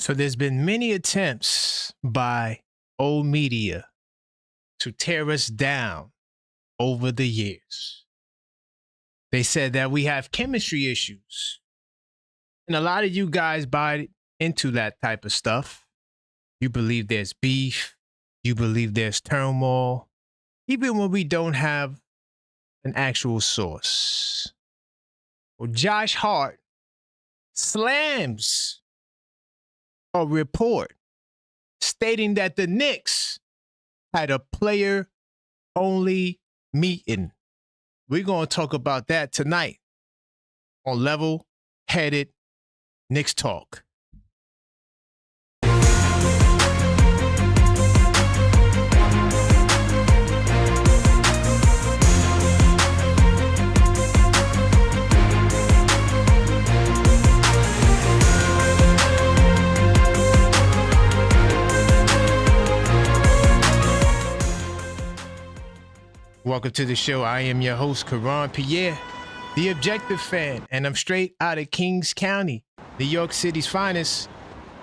So there's been many attempts by old media to tear us down over the years. They said that we have chemistry issues. And a lot of you guys buy into that type of stuff. You believe there's beef. You believe there's turmoil. Even when we don't have an actual source. Well, Josh Hart slams a report stating that the Knicks had a player-only meeting. We're going to talk about that tonight on Level-Headed Knicks Talk. Welcome to the show. I am your host, Karan Pierre, the Objective Fan, and I'm straight out of Kings County, New York City's finest,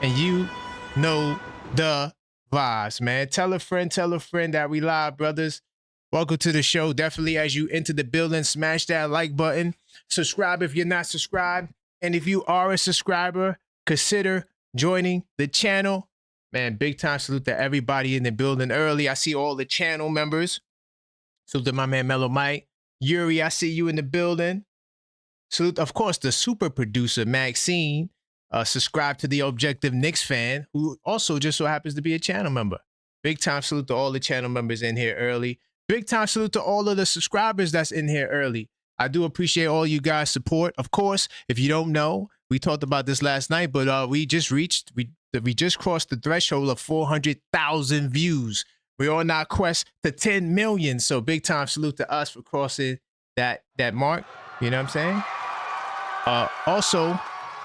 and you know the vibes, man. Tell a friend that we live, brothers. Welcome to the show. Definitely, as you enter the building, smash that like button. Subscribe if you're not subscribed, and if you are a subscriber, consider joining the channel. Man, big time salute to everybody in the building early. I see all the channel members. Salute to my man Mellow Mike. Yuri, I see you in the building. Salute, of course, the super producer, Maxine. Subscribe to the Objective Knicks fan, who also just so happens to be a channel member. Big time salute to all the channel members in here early. Big time salute to all of the subscribers that's in here early. I do appreciate all you guys' support. Of course, if you don't know, we talked about this last night, but we just crossed the threshold of 400,000 views. We're on our quest to 10 million. So big time salute to us for crossing that mark. You know what I'm saying? Also,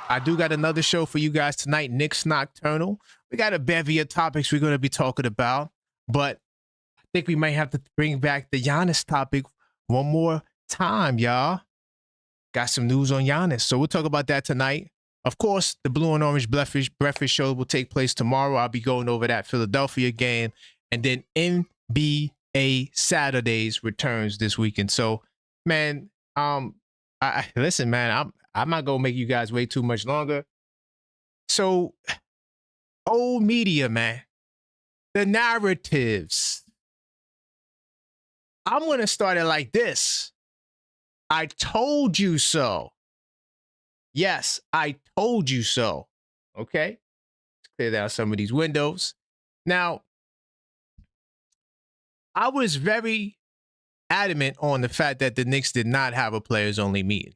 I do got another show for you guys tonight, Knicks Nocturnal. We got a bevy of topics we're going to be talking about, but I think we might have to bring back the Giannis topic one more time, y'all. Got some news on Giannis. So we'll talk about that tonight. Of course, the Blue and Orange Breakfast Show will take place tomorrow. I'll be going over that Philadelphia game. And then NBA Saturdays returns this weekend. So, man, listen, man, I'm not gonna make you guys wait too much longer. So, old media, man, the narratives. I'm gonna start it like this. I told you so. Yes, I told you so. Okay, let's clear down some of these windows. Now, I was very adamant on the fact that the Knicks did not have a players-only meeting.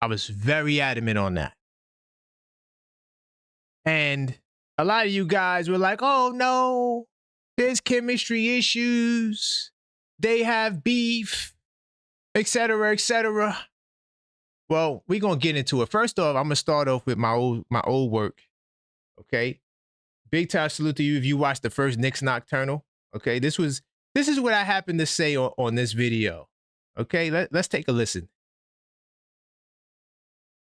I was very adamant on that. And a lot of you guys were like, oh, no, there's chemistry issues. They have beef, et cetera, et cetera. Well, we're going to get into it. First off, I'm going to start off with my old work, okay? Big time salute to you if you watched the first Knicks Nocturnal. Okay, this is what I happened to say on this video. Okay, let's take a listen.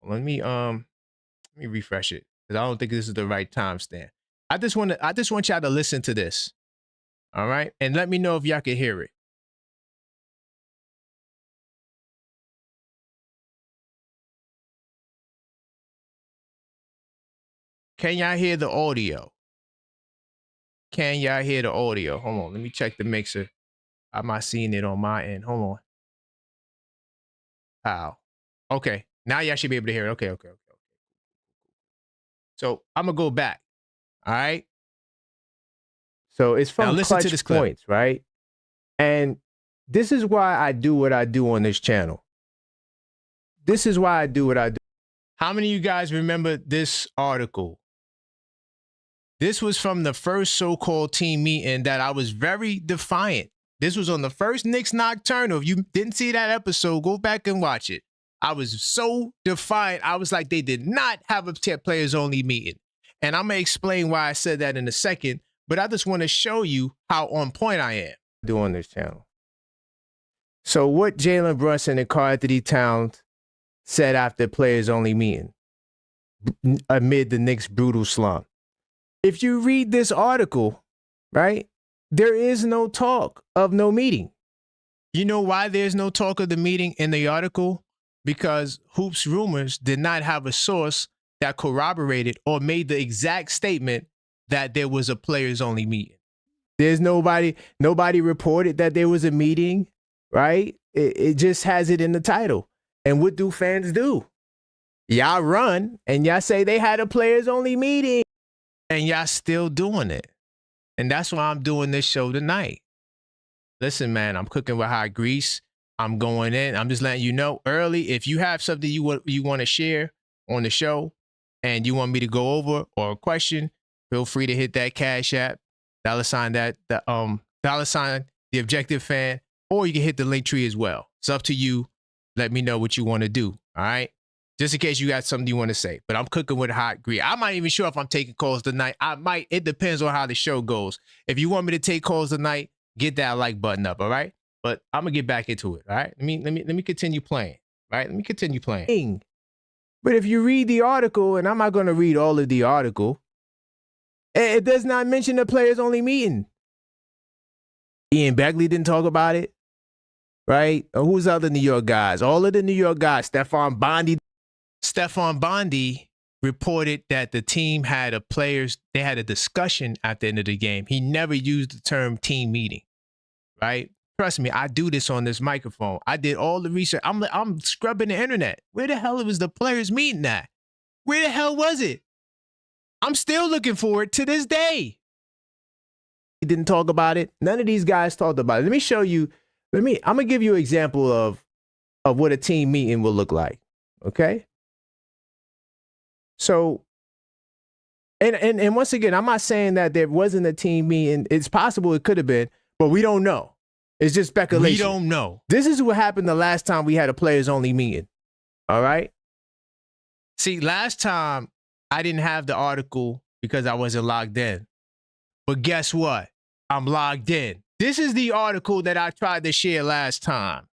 Let me refresh it because I don't think this is the right timestamp. I just want y'all to listen to this. All right, and let me know if y'all can hear it. Can y'all hear the audio? Can y'all hear the audio? Hold on, let me check the mixer. I'm not seeing it on my end. Hold on. How? Okay, now y'all should be able to hear it. Okay. So I'm gonna go back. All right. So it's from listen Clutch to this clip. Points, right? And this is why I do what I do on this channel. This is why I do what I do. How many of you guys remember this article? This was from the first so-called team meeting that I was very defiant. This was on the first Knicks Nocturnal. If you didn't see that episode, go back and watch it. I was so defiant. I was like, they did not have a players-only meeting. And I'm going to explain why I said that in a second, but I just want to show you how on point I am doing this channel. So what Jalen Brunson and Karl Anthony Towns said after players-only meeting. amid the Knicks' brutal slump. If you read this article, right, there is no talk of no meeting. You know why there's no talk of the meeting in the article? Because Hoops Rumors did not have a source that corroborated or made the exact statement that there was a players-only meeting. There's nobody reported that there was a meeting, right? It just has it in the title. And what do fans do? Y'all run and y'all say they had a players-only meeting, and y'all still doing it. And that's why I'm doing this show tonight. Listen, man, I'm cooking with hot grease. I'm going in. I'm just letting you know early. If you have something you want to share on the show and you want me to go over or a question, feel free to hit that Cash App, $the_TheObjectiveFan, or you can hit the link tree as well. It's up to you. Let me know what you want to do. All right. Just in case you got something you want to say. But I'm cooking with hot grease. I'm not even sure if I'm taking calls tonight. I might. It depends on how the show goes. If you want me to take calls tonight, get that like button up. All right. But I'm gonna get back into it. All right. Let me continue playing. All right. Let me continue playing. But if you read the article, and I'm not gonna read all of the article, it does not mention the players only meeting. Ian Begley didn't talk about it. Right? Who's other New York guys? All of the New York guys. Stephon Bondi reported that the team had they had a discussion at the end of the game. He never used the term team meeting, right? Trust me, I do this on this microphone. I did all the research. I'm scrubbing the internet. Where the hell was the players meeting at? Where the hell was it? I'm still looking for it to this day. He didn't talk about it. None of these guys talked about it. Let me show you. I'm gonna give you an example of what a team meeting will look like. Okay. So, and once again, I'm not saying that there wasn't a team meeting. It's possible it could have been, but we don't know. It's just speculation. We don't know. This is what happened the last time we had a players only meeting. All right. See, last time I didn't have the article because I wasn't logged in. But guess what? I'm logged in. This is the article that I tried to share last time.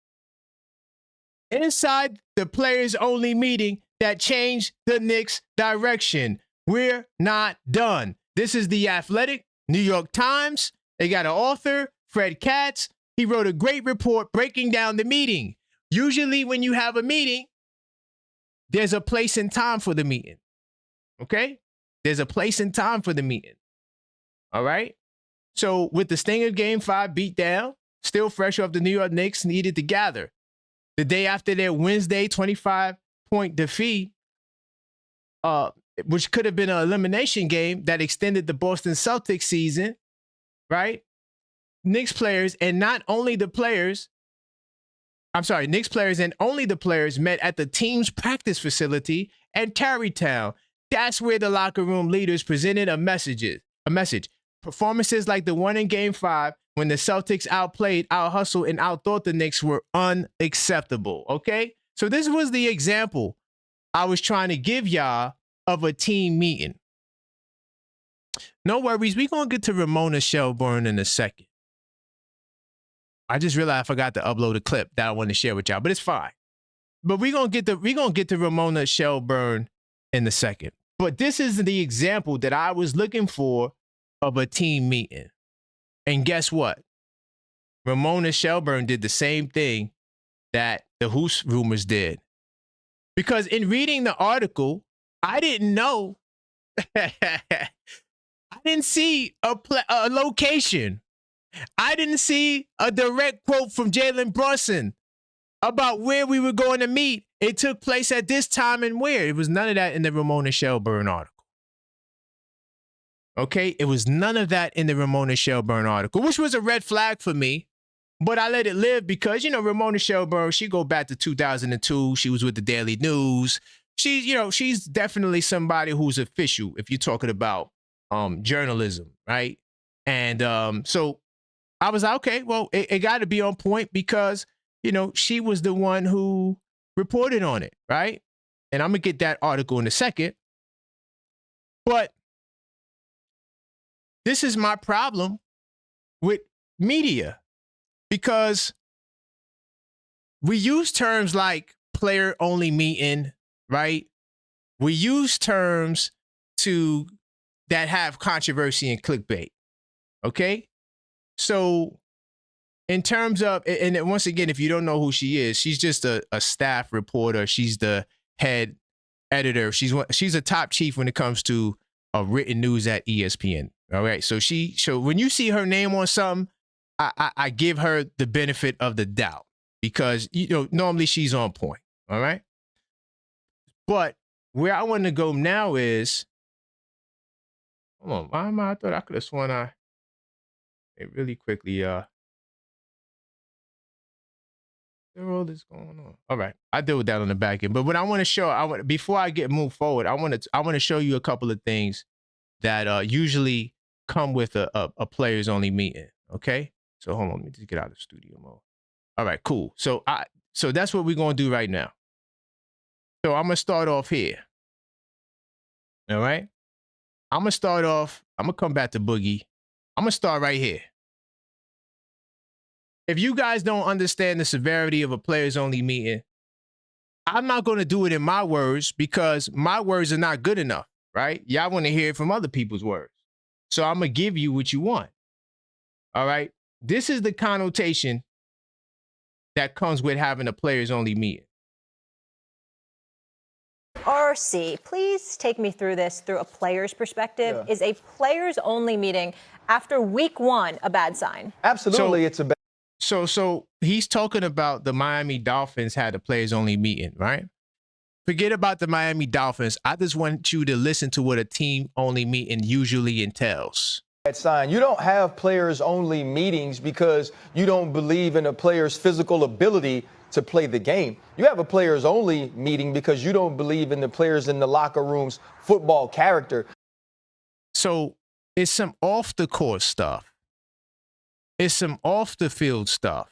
Inside the players only meeting that changed the Knicks' direction. We're not done. This is The Athletic, New York Times. They got an author, Fred Katz. He wrote a great report breaking down the meeting. Usually when you have a meeting, there's a place and time for the meeting. Okay? There's a place and time for the meeting. All right? So with the sting of Game 5 beat down, still fresh off the New York Knicks needed to gather. The day after their Wednesday 25-point defeat, which could have been an elimination game that extended the Boston Celtics season, right? Knicks players and only the players met at the team's practice facility in Tarrytown. That's where the locker room leaders presented a message. Performances like the one in Game 5 when the Celtics outplayed, out-hustled, and outthought the Knicks were unacceptable, okay? So this was the example I was trying to give y'all of a team meeting. No worries, we're going to get to Ramona Shelburne in a second. I just realized I forgot to upload a clip that I want to share with y'all, but it's fine. But we're going to get to Ramona Shelburne in a second. But this is the example that I was looking for of a team meeting. And guess what? Ramona Shelburne did the same thing that the Hoops Rumors did. Because in reading the article, I didn't know. I didn't see a location. I didn't see a direct quote from Jalen Brunson about where we were going to meet. It took place at this time and where. It was none of that in the Ramona Shelburne article. Okay, it was none of that in the Ramona Shelburne article, which was a red flag for me. But I let it live because, Ramona Shelburne, she go back to 2002. She was with the Daily News. She's definitely somebody who's official if you're talking about journalism, right? And so I was like, okay, well, it got to be on point because, she was the one who reported on it, right? And I'm going to get that article in a second. But this is my problem with media because we use terms like player-only meeting, right? We use terms that have controversy and clickbait. Okay? So in terms of, and once again, if you don't know who she is, she's just a staff reporter. She's the head editor. She's a top chief when it comes to written news at ESPN. All right. So when you see her name on something, I give her the benefit of the doubt because, normally she's on point. All right. But where I want to go now is, hold on, I thought I could have sworn really quickly, the road is going on. All right, I deal with that on the back end. But what I want to show, before I move forward, I want to show you a couple of things that usually come with a players only meeting. Okay, so hold on, let me just get out of studio mode. All right, cool. So that's what we're gonna do right now. So I'm gonna start off here. All right, I'm gonna come back to Boogie. I'm gonna start right here. If you guys don't understand the severity of a players only meeting, I'm not going to do it in my words because my words are not good enough, right? Y'all want to hear it from other people's words. So I'm going to give you what you want. All right. This is the connotation that comes with having a players only meeting. RC, please take me through this through a player's perspective. Yeah. Is a players only meeting after week 1 a bad sign? Absolutely, it's a bad. So he's talking about the Miami Dolphins had a players only meeting, right? Forget about the Miami Dolphins. I just want you to listen to what a team only meeting usually entails. Sign. You don't have players only meetings because you don't believe in a player's physical ability to play the game. You have a players only meeting because you don't believe in the players in the locker room's football character. So it's some off the court stuff. It's some off the field stuff.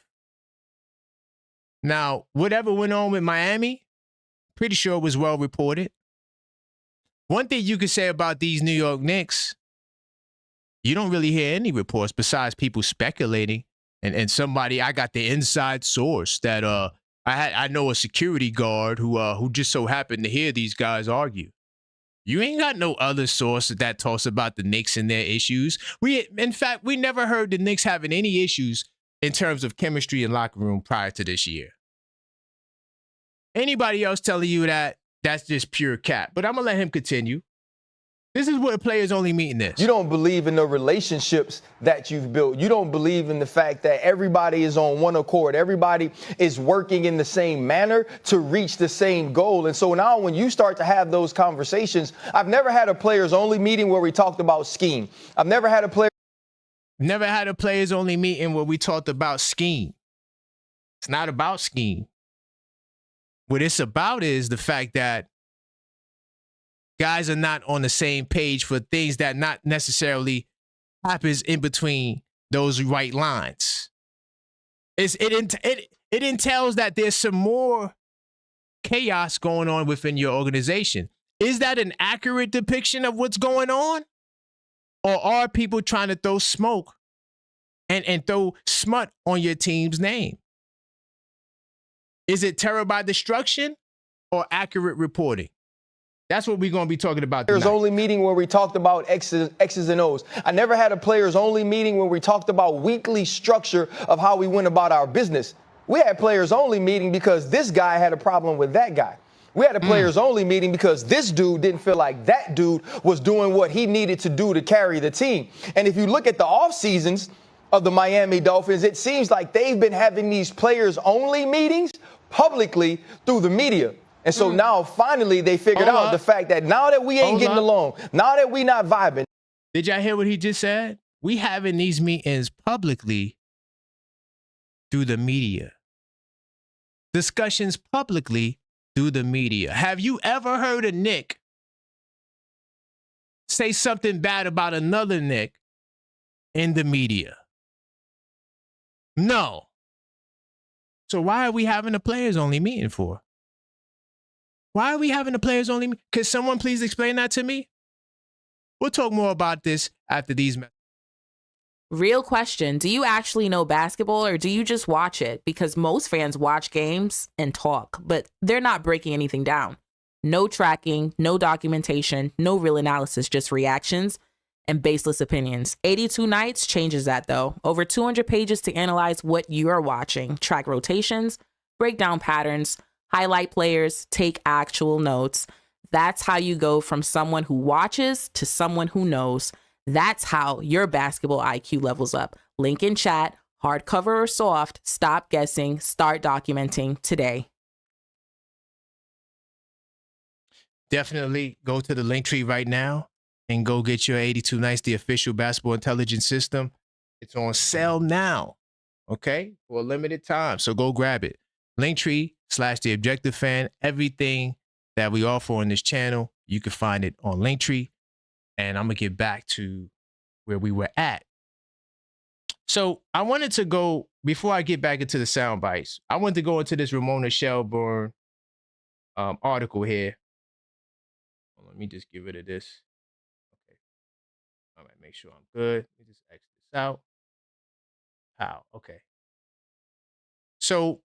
Now, whatever went on with Miami, pretty sure it was well reported. One thing you could say about these New York Knicks, you don't really hear any reports besides people speculating and somebody, I got the inside source that I know a security guard who just so happened to hear these guys argue. You ain't got no other source that talks about the Knicks and their issues. In fact, we never heard the Knicks having any issues in terms of chemistry in locker room prior to this year. Anybody else telling you that, that's just pure cap. But I'm going to let him continue. This is what a players only meeting is. You don't believe in the relationships that you've built. You don't believe in the fact that everybody is on one accord. Everybody is working in the same manner to reach the same goal. And so now when you start to have those conversations, I've never had a players only meeting where we talked about scheme. I've never had a players only meeting where we talked about scheme. It's not about scheme. What it's about is the fact that guys are not on the same page for things that not necessarily happens in between those right lines. It entails that there's some more chaos going on within your organization. Is that an accurate depiction of what's going on? Or are people trying to throw smoke and throw smut on your team's name? Is it terror by destruction or accurate reporting? That's what we're going to be talking about tonight. Players only meeting where we talked about X's and O's. I never had a players only meeting where we talked about weekly structure of how we went about our business. We had players only meeting because this guy had a problem with that guy. We had a players only meeting because this dude didn't feel like that dude was doing what he needed to do to carry the team. And if you look at the off seasons of the Miami Dolphins, it seems like they've been having these players only meetings publicly through the media. And so now finally they figured out the fact that now that we ain't getting along, now that we not vibing. Did y'all hear what he just said? We having these meetings publicly through the media. Discussions publicly through the media. Have you ever heard a Knick say something bad about another Knick in the media? No. So why are we having a players only meeting for? Why are we having a players only meeting? Could someone please explain that to me? We'll talk more about this after these messages. Real question. Do you actually know basketball or do you just watch it? Because most fans watch games and talk, but they're not breaking anything down. No tracking, no documentation, no real analysis, just reactions and baseless opinions. 82 Nights changes that though. Over 200 pages to analyze what you are watching, track rotations, break down patterns, highlight players, take actual notes. That's how you go from someone who watches to someone who knows. That's how your basketball IQ levels up. Link in chat, hardcover or soft, stop guessing, start documenting today. Definitely go to the link tree right now and go get your 82 Nights, the official basketball intelligence system. It's on sale now, okay, for a limited time. So go grab it. Linktree/TheObjectiveFan. Everything that we offer on this channel, you can find it on Linktree. And I'm going to get back to where we were at. So I wanted to go, before I get back into the sound bites, I wanted to go into this Ramona Shelburne article here. Let me just get rid of this. Okay. All right, make sure I'm good. Let me just X this out. How? Okay. So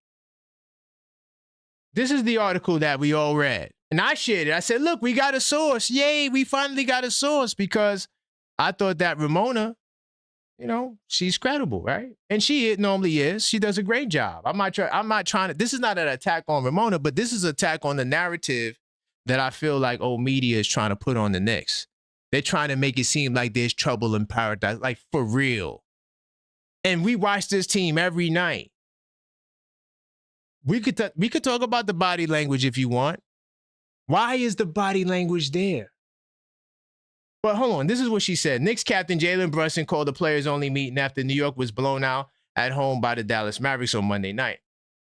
this is the article that we all read. And I shared it. I said, look, we got a source. Yay, we finally got a source, because I thought that Ramona, you know, she's credible, right? And she normally is. She does a great job. I'm not trying to, this is not an attack on Ramona, but this is an attack on the narrative that I feel like old media is trying to put on the Knicks. They're trying to make it seem like there's trouble in paradise, like for real. And we watch this team every night. We could talk about the body language if you want. Why is the body language there? But hold on, this is what she said. Knicks captain Jalen Brunson called the players-only meeting after New York was blown out at home by the Dallas Mavericks on Monday night.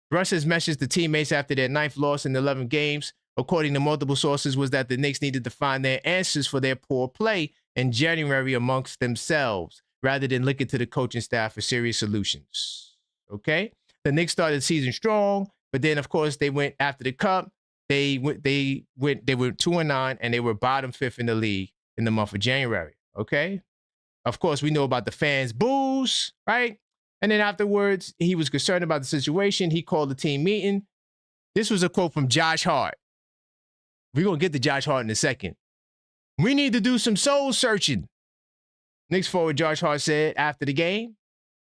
Brunson's message to teammates after their 9th loss in 11 games, according to multiple sources, was that the Knicks needed to find their answers for their poor play in January amongst themselves, rather than looking to the coaching staff for serious solutions. Okay? The Knicks started the season strong, but then, of course, they went after the cup. They were 2-9, and they were bottom 5th in the league in the month of January. Okay? Of course, we know about the fans' boos, right? And then afterwards, he was concerned about the situation. He called the team meeting. This was a quote from Josh Hart. We're going to get to Josh Hart in a second. We need to do some soul searching, Knicks forward Josh Hart said after the game.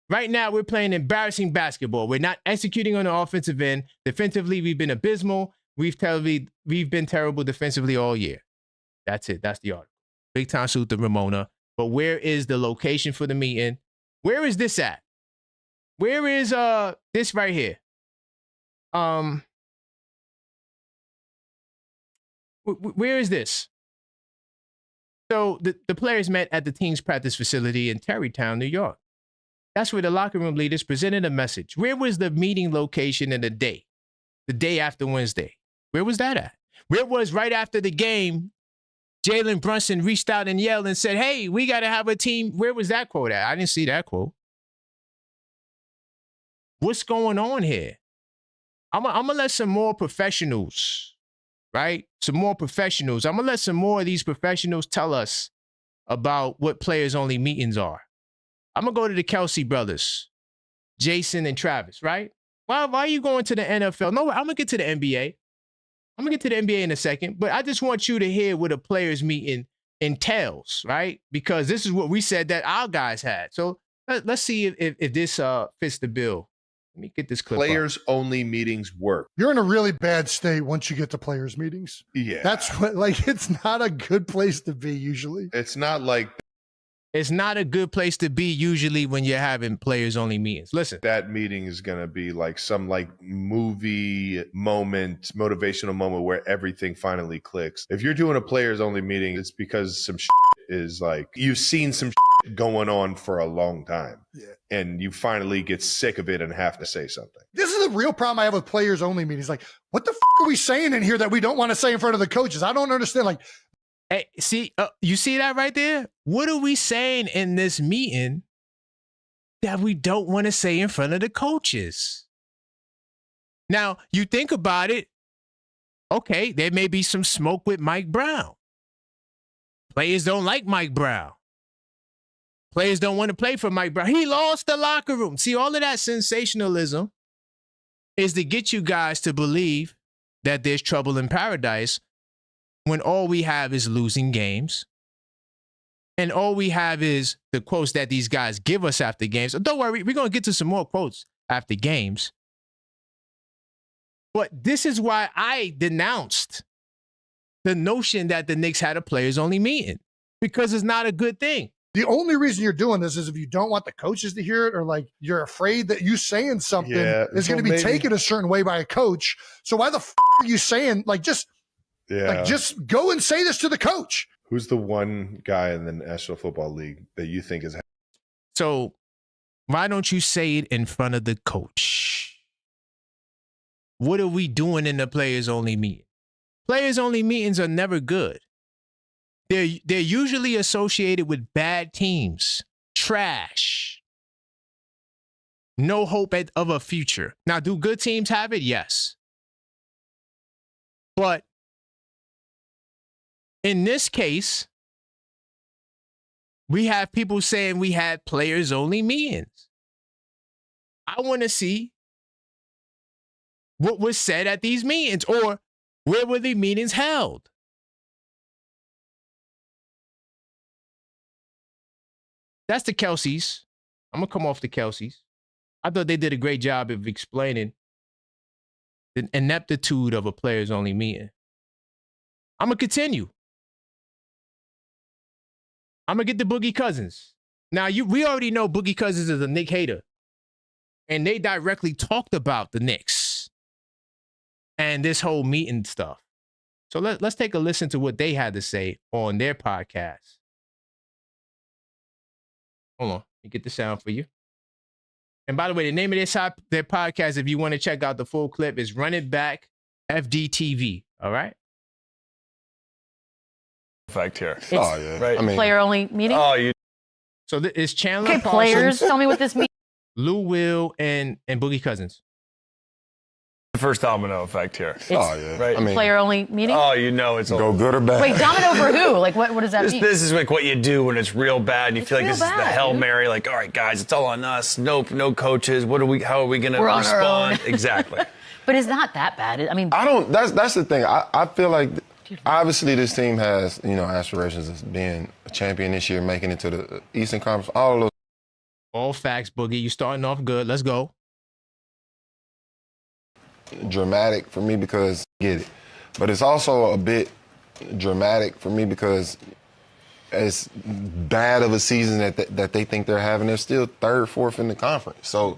Right now, we're playing embarrassing basketball. We're not executing on the offensive end. Defensively, we've been abysmal. We've been terrible defensively all year. That's it. That's the article. Big time salute to Ramona. But where is the location for the meeting? Where is this at? Where is this right here? Where is this? So the players met at the team's practice facility in Tarrytown, New York. That's where the locker room leaders presented a message. Where was the meeting location and the day? The day after Wednesday. Where was that at? Where was right after the game, Jalen Brunson reached out and yelled and said, hey, we got to have a team. Where was that quote at? I didn't see that quote. What's going on here? I'm going to let some more professionals, right? Some more professionals. I'm going to let some more of these professionals tell us about what players-only meetings are. I'm going to go to the Kelsey brothers, Jason and Travis, right? Why are you going to the NFL? No, I'm going to get to the NBA. I'm going to get to the NBA in a second, but I just want you to hear what a players meeting entails, right? Because this is what we said that our guys had. So let's see if this fits the bill. Let me get this clip. Players only meetings work. You're in a really bad state once you get to players meetings. Yeah. That's what, like, it's not a good place to be usually. It's not like it's not a good place to be usually when you're having players only meetings. Listen. that meeting is going to be like some like movie moment, motivational moment where everything finally clicks. If you're doing a players only meeting, it's because some is like, you've seen some going on for a long time. Yeah. And you finally get sick of it and have to say something. This is the real problem I have with players only meetings. Like, what the are we saying in here that we don't want to say in front of the coaches? I don't understand. Like, hey, see, you see that right there? What are we saying in this meeting that we don't want to say in front of the coaches? Now, you think about it. Okay, there may be some smoke with Mike Brown. Players don't like Mike Brown. Players don't want to play for Mike Brown. He lost the locker room. See, all of that sensationalism is to get you guys to believe that there's trouble in paradise when all we have is losing games. And all we have is the quotes that these guys give us after games. So don't worry, we're going to get to some more quotes after games. But this is why I denounced the notion that the Knicks had a players-only meeting, because it's not a good thing. The only reason you're doing this is if you don't want the coaches to hear it, or like you're afraid that you saying something is going to be taken a certain way by a coach. So why the are you saying, like, just go and say this to the coach? Who's the one guy in the National Football League that you think is? So why don't you say it in front of the coach? What are we doing in the players-only meeting? Players-only meetings are never good. They're usually associated with bad teams, trash, no hope of a future. Now, do good teams have it? Yes. But in this case, we have people saying we had players-only meetings. I want to see what was said at these meetings, or where were the meetings held? That's the Kelseys. I'm going to come off the Kelseys. I thought they did a great job of explaining the ineptitude of a players-only meeting. I'm going to continue. I'm going to get the Boogie Cousins. Now, we already know Boogie Cousins is a Knick hater. And they directly talked about the Knicks and this whole meeting stuff. So let's take a listen to what they had to say on their podcast. Hold on, let me get the sound for you. And by the way, the name of their podcast, if you want to check out the full clip, is Run It Back FDTV. All right? Fact here. It's right. I mean, player-only meeting? So it's Chandler Parsons, players, tell me what this means. Lou Will, and Boogie Cousins. The first domino effect here. Right. I mean, player-only meeting? It's go good or bad. Wait, domino for who? Like, what does that mean? This is like what you do when it's real bad and you feel like this is the Hail Mary. Like, all right, guys, it's all on us. No coaches. How are we going to respond? Exactly. But it's not that bad. I mean, that's the thing. I feel like obviously this team has, aspirations of being a champion this year, making it to the Eastern Conference, all of those. All facts, Boogie. You starting off good. Let's go. Dramatic for me because get it. But it's also a bit dramatic for me because as bad of a season that they think they're having, they're still third, fourth in the conference. So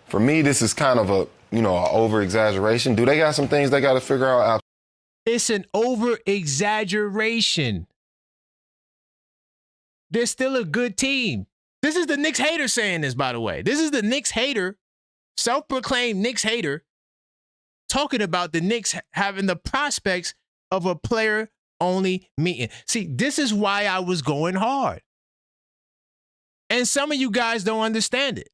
for me, this is kind of a, over-exaggeration. Do they got some things they got to figure out? It's an over-exaggeration. They're still a good team. This is the Knicks hater saying this, by the way. This is the Knicks hater, self-proclaimed Knicks hater, talking about the Knicks having the prospects of a player-only meeting. See, this is why I was going hard. And some of you guys don't understand it.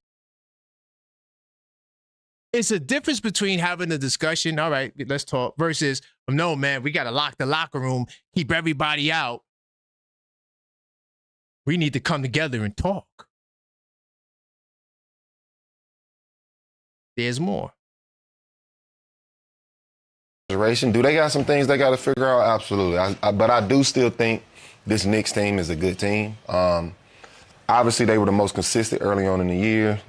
It's a difference between having a discussion, all right, let's talk, versus, no, man, we got to lock the locker room, keep everybody out. We need to come together and talk. There's more. Do they got some things they got to figure out? Absolutely. But I do still think this Knicks team is a good team. Obviously, they were the most consistent early on in the year.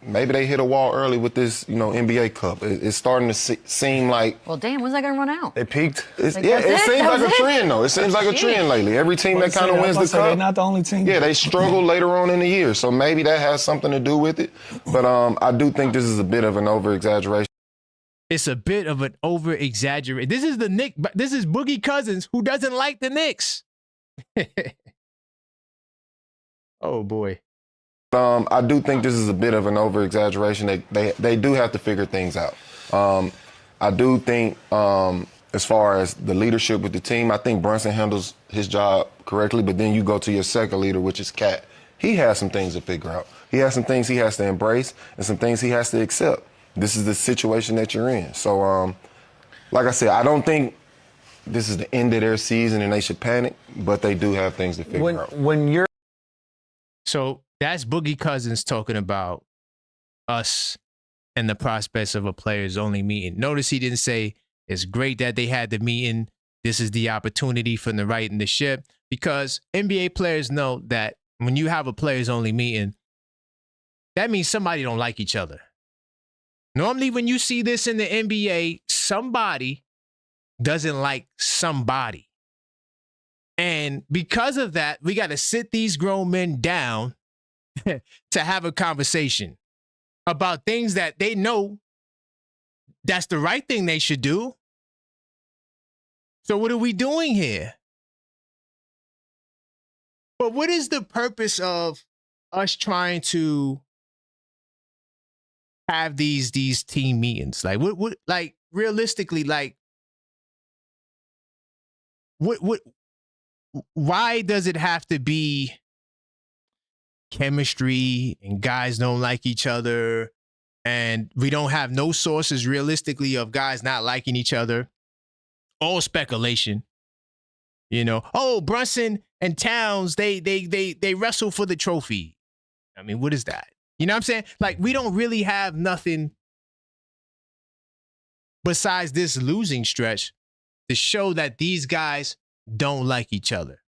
Maybe they hit a wall early with this, NBA Cup. It's starting to seem like... Well, damn, when's that going to run out? They peaked. It seems like a trend, though. It seems like a trend lately. Every team that kind of wins the Cup... They're not the only team. Yeah, they struggle later on in the year. So maybe that has something to do with it. But I do think this is a bit of an over-exaggeration. It's a bit of an over-exaggeration. This is This is Boogie Cousins, who doesn't like the Knicks. Oh, boy. I do think this is a bit of an over-exaggeration. They do have to figure things out. I do think as far as the leadership with the team, I think Brunson handles his job correctly, but then you go to your second leader, which is Cat. He has some things to figure out. He has some things he has to embrace and some things he has to accept. This is the situation that you're in. So, like I said, I don't think this is the end of their season and they should panic, but they do have things to figure out. So that's Boogie Cousins talking about us and the prospects of a players-only meeting. Notice he didn't say it's great that they had the meeting. this is the opportunity for the right in the ship, because NBA players know that when you have a players only meeting, that means somebody don't like each other. Normally, when you see this in the NBA, somebody doesn't like somebody. And because of that, we got to sit these grown men down to have a conversation about things that they know that's the right thing they should do. So what are we doing here? But what is the purpose of us trying to have these team meetings? Like what like realistically, like what why does it have to be chemistry and guys don't like each other and we don't have no sources realistically of guys not liking each other? All speculation. You know, oh, Brunson and Towns, they wrestle for the trophy. I mean, what is that? You know what I'm saying? Like, we don't really have nothing besides this losing stretch to show that these guys don't like each other.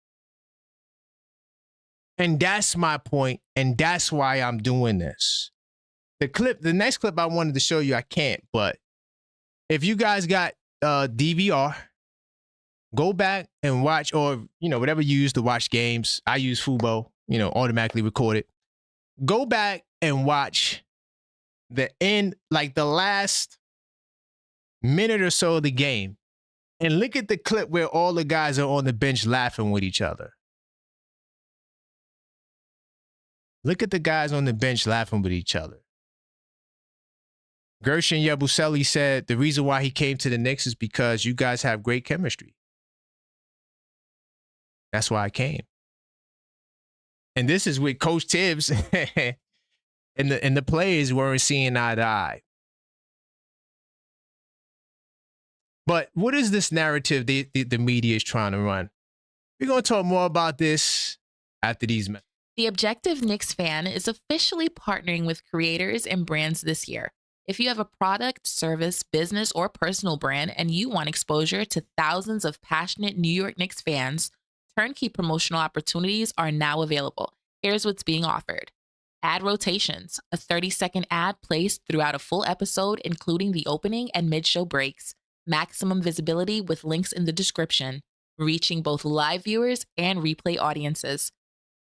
And that's my point, and that's why I'm doing this. The next clip I wanted to show you, I can't, but if you guys got DVR, go back and watch, or, you know, whatever you use to watch games. I use Fubo, you know, automatically record it. Go back and watch the end, like the last minute or so of the game, and look at the clip where all the guys are on the bench laughing with each other. Look at the guys on the bench laughing with each other. Gershon Yabusele said the reason why he came to the Knicks is because you guys have great chemistry. That's why I came. And this is with Coach Tibbs and the players weren't seeing eye to eye. But what is this narrative the media is trying to run? We're going to talk more about this after these messages. The Objective Knicks fan is officially partnering with creators and brands this year. If you have a product, service, business, or personal brand and you want exposure to thousands of passionate New York Knicks fans, turnkey promotional opportunities are now available. Here's what's being offered. Ad rotations, a 30-second ad placed throughout a full episode, including the opening and mid-show breaks. Maximum visibility with links in the description, reaching both live viewers and replay audiences.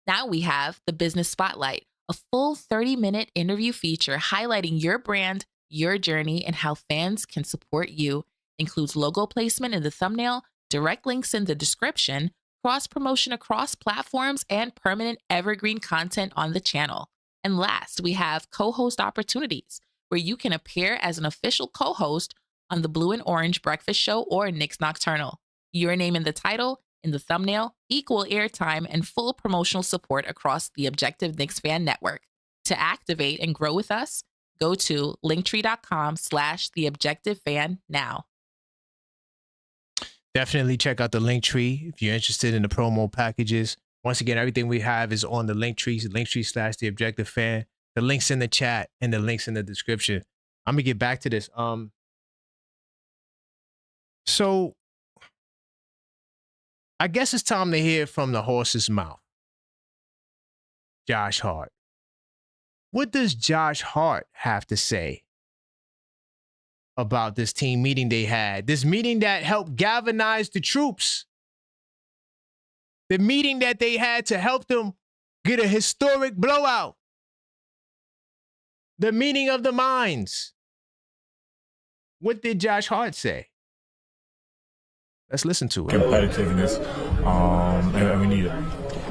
Now we have the Business Spotlight, a full 30-minute interview feature highlighting your brand, your journey, and how fans can support you. Includes logo placement in the thumbnail, direct links in the description, cross-promotion across platforms, and permanent evergreen content on the channel. And last, we have co-host opportunities, where you can appear as an official co-host on the Blue and Orange Breakfast Show or Knicks Nocturnal. Your name in the title, in the thumbnail, equal airtime, and full promotional support across the Objective Knicks Fan Network. To activate and grow with us, go to linktree.com/theobjectivefan now. Definitely check out the Linktree if you're interested in the promo packages. Once again, everything we have is on the Linktree, Linktree/theobjectivefan. The link's in the chat and the link's in the description. I'm gonna get back to this. So I guess it's time to hear from the horse's mouth. Josh Hart. What does Josh Hart have to say about this team meeting they had? This meeting that helped galvanize the troops. The meeting that they had to help them get a historic blowout. The meeting of the minds. What did Josh Hart say? Let's listen to it. Competitiveness, and we need it.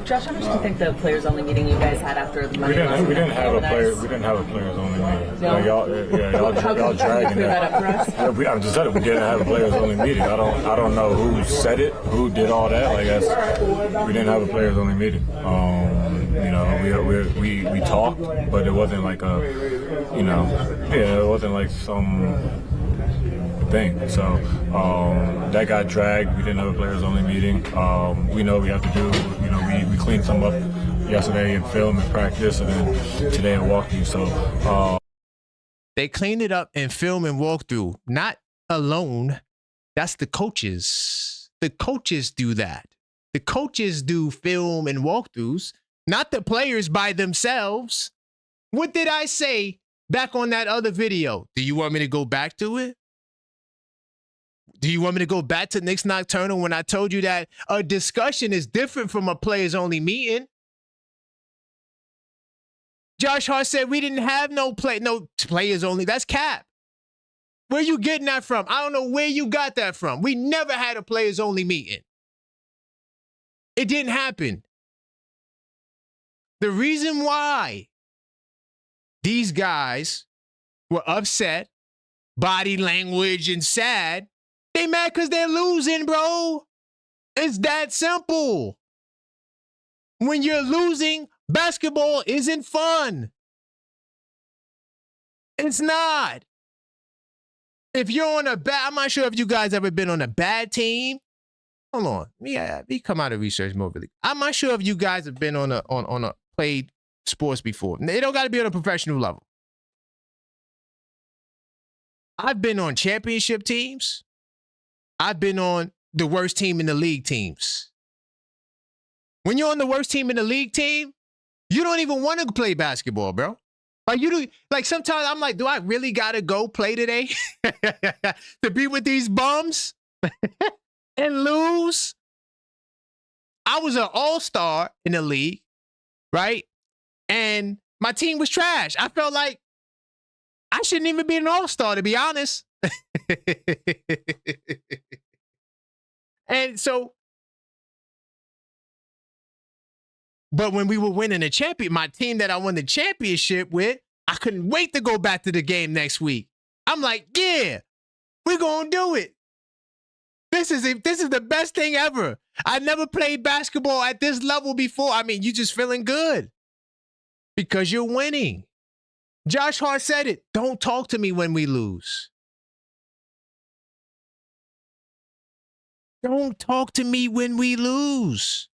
Josh, how much do you think the players-only meeting you guys had after the Monday we didn't have a players-only meeting. No? Like y'all dragging that up for us? Yeah, I just said it. We didn't have a players-only meeting. I don't know who said it, who did all that. Like we didn't have a players-only meeting. You know, we talked, but it wasn't like it wasn't like some thing. So that got dragged. We didn't have a players only meeting. We know we have to do, we cleaned some up yesterday in film and practice, and then today in walkthrough. So they cleaned it up in film and walkthrough. Not alone. That's the coaches. The coaches do that. The coaches do film and walkthroughs, not the players by themselves. What did I say back on that other video? Do you want me to go back to it? Do you want me to go back to Knicks Nocturnal when I told you that a discussion is different from a players-only meeting? Josh Hart said we didn't have no players-only. That's cap. Where you getting that from? I don't know where you got that from. We never had a players-only meeting. It didn't happen. The reason why these guys were upset, body language and sad, they mad because they're losing, bro. It's that simple. When you're losing, basketball isn't fun. It's not. If you're on a bad, I'm not sure if you guys ever been on a bad team. Hold on. We come out of research mode really. I'm not sure if you guys have been on a played sports before. They don't got to be on a professional level. I've been on championship teams. I've been on the worst team in the league teams. When you're on the worst team in the league team, you don't even want to play basketball, bro. Like you do. Like sometimes I'm like, do I really gotta go play today to be with these bums and lose? I was an all-star in the league, right? And my team was trash. I felt like I shouldn't even be an all-star, to be honest. And so, but when we were winning a my team that I won the championship with, I couldn't wait to go back to the game next week. I'm like, yeah, we're going to do it. This is the best thing ever. I never played basketball at this level before. I mean, you just feeling good because you're winning. Josh Hart said it. Don't talk to me when we lose. Don't talk to me when we lose.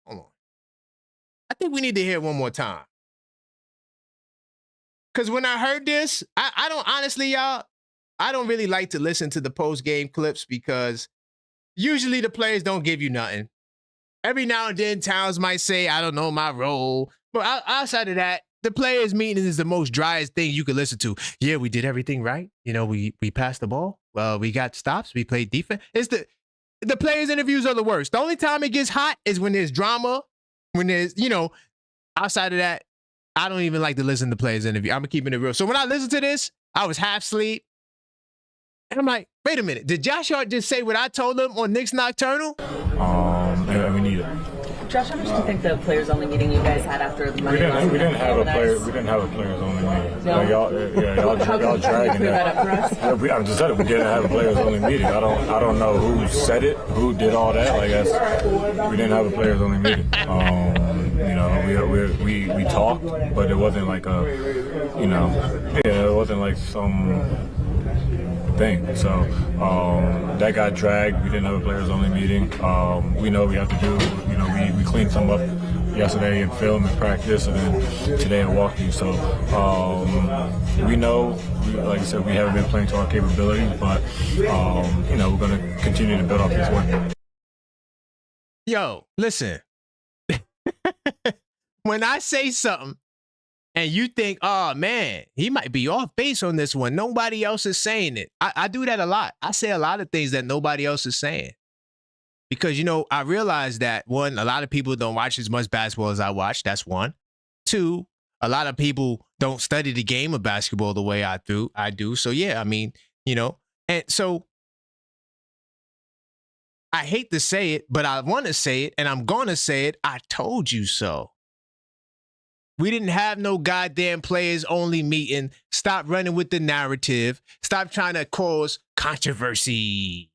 Hold on. I think we need to hear it one more time. Because when I heard this, I don't, honestly, y'all, I don't really like to listen to the post-game clips because usually the players don't give you nothing. Every now and then, Towns might say, I don't know my role. But outside of that, the players' meeting is the most driest thing you could listen to. Yeah, we did everything right. You know, we passed the ball. Well, we got stops. We played defense. It's the players' interviews are the worst. The only time it gets hot is when there's drama, when there's, you know, outside of that, I don't even like to listen to players' interview. I'm keeping it real. So when I listened to this, I was half asleep. And I'm like, wait a minute. Did Josh Hart just say what I told him on Knicks Nocturnal? Yeah, we need it. Josh, how much do you think the players-only meeting you guys had after the Monday? We didn't have a players-only meeting. No? Like y'all dragging that up for us? Yeah, I'm just saying we didn't have a players-only meeting. I don't know who said it, who did all that. Like we didn't have a players-only meeting. You know, we talked, but it wasn't like it wasn't like some thing. So that got dragged. We didn't have a players-only meeting. We know we have to do. You know, we cleaned some up yesterday in film and practice, and then today in walking. So we know, like I said, we haven't been playing to our capabilities, but you know, we're going to continue to build off this work. Yo, listen. When I say something and you think, oh man, he might be off base on this one, nobody else is saying it. I do that a lot. I say a lot of things that nobody else is saying. Because, you know, I realize that, one, a lot of people don't watch as much basketball as I watch. That's one. Two, a lot of people don't study the game of basketball the way I do. So, yeah, I mean, you know, and so I hate to say it, but I want to say it, and I'm going to say it. I told you so. We didn't have no goddamn players-only meeting. Stop running with the narrative. Stop trying to cause controversy.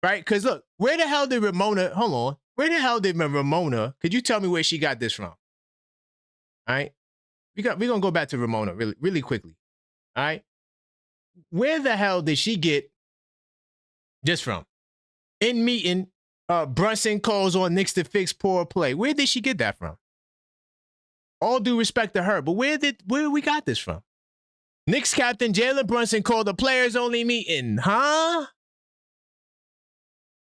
Right? Because look, where the hell did Ramona, hold on, where the hell did Ramona, could you tell me where she got this from? All right? We're going to go back to Ramona really, really quickly. All right? Where the hell did she get this from? In meeting, Brunson calls on Knicks to fix poor play. Where did she get that from? All due respect to her, but where we got this from? Knicks captain Jalen Brunson called a players-only meeting, huh?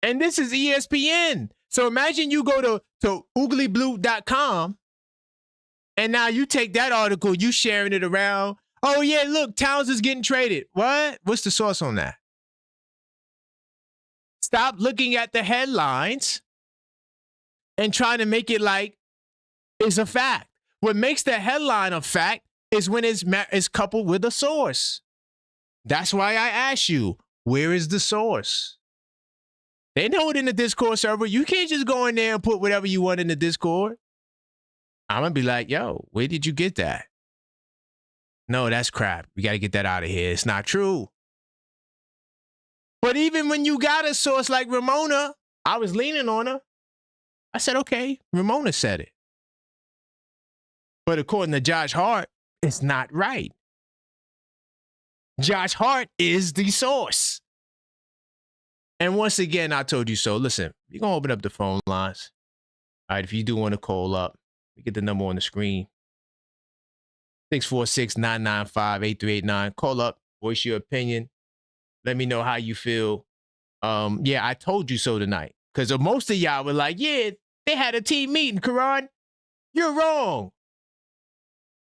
And this is ESPN. So imagine you go to ooglyblue.com and now you take that article, you sharing it around. Oh, yeah, look, Towns is getting traded. What? What's the source on that? Stop looking at the headlines and trying to make it like it's a fact. What makes the headline a fact is when it's coupled with a source. That's why I asked you, where is the source? They know it in the Discord server. You can't just go in there and put whatever you want in the Discord. I'm going to be like, yo, where did you get that? No, that's crap. We got to get that out of here. It's not true. But even when you got a source like Ramona, I was leaning on her. I said, okay, Ramona said it. But according to Josh Hart, it's not right. Josh Hart is the source. And once again, I told you so. Listen, you're going to open up the phone lines. All right, if you do want to call up, we get the number on the screen. 646-995-8389. Call up, voice your opinion. Let me know how you feel. Yeah, I told you so tonight. Because most of y'all were like, yeah, they had a team meeting, Karan. You're wrong.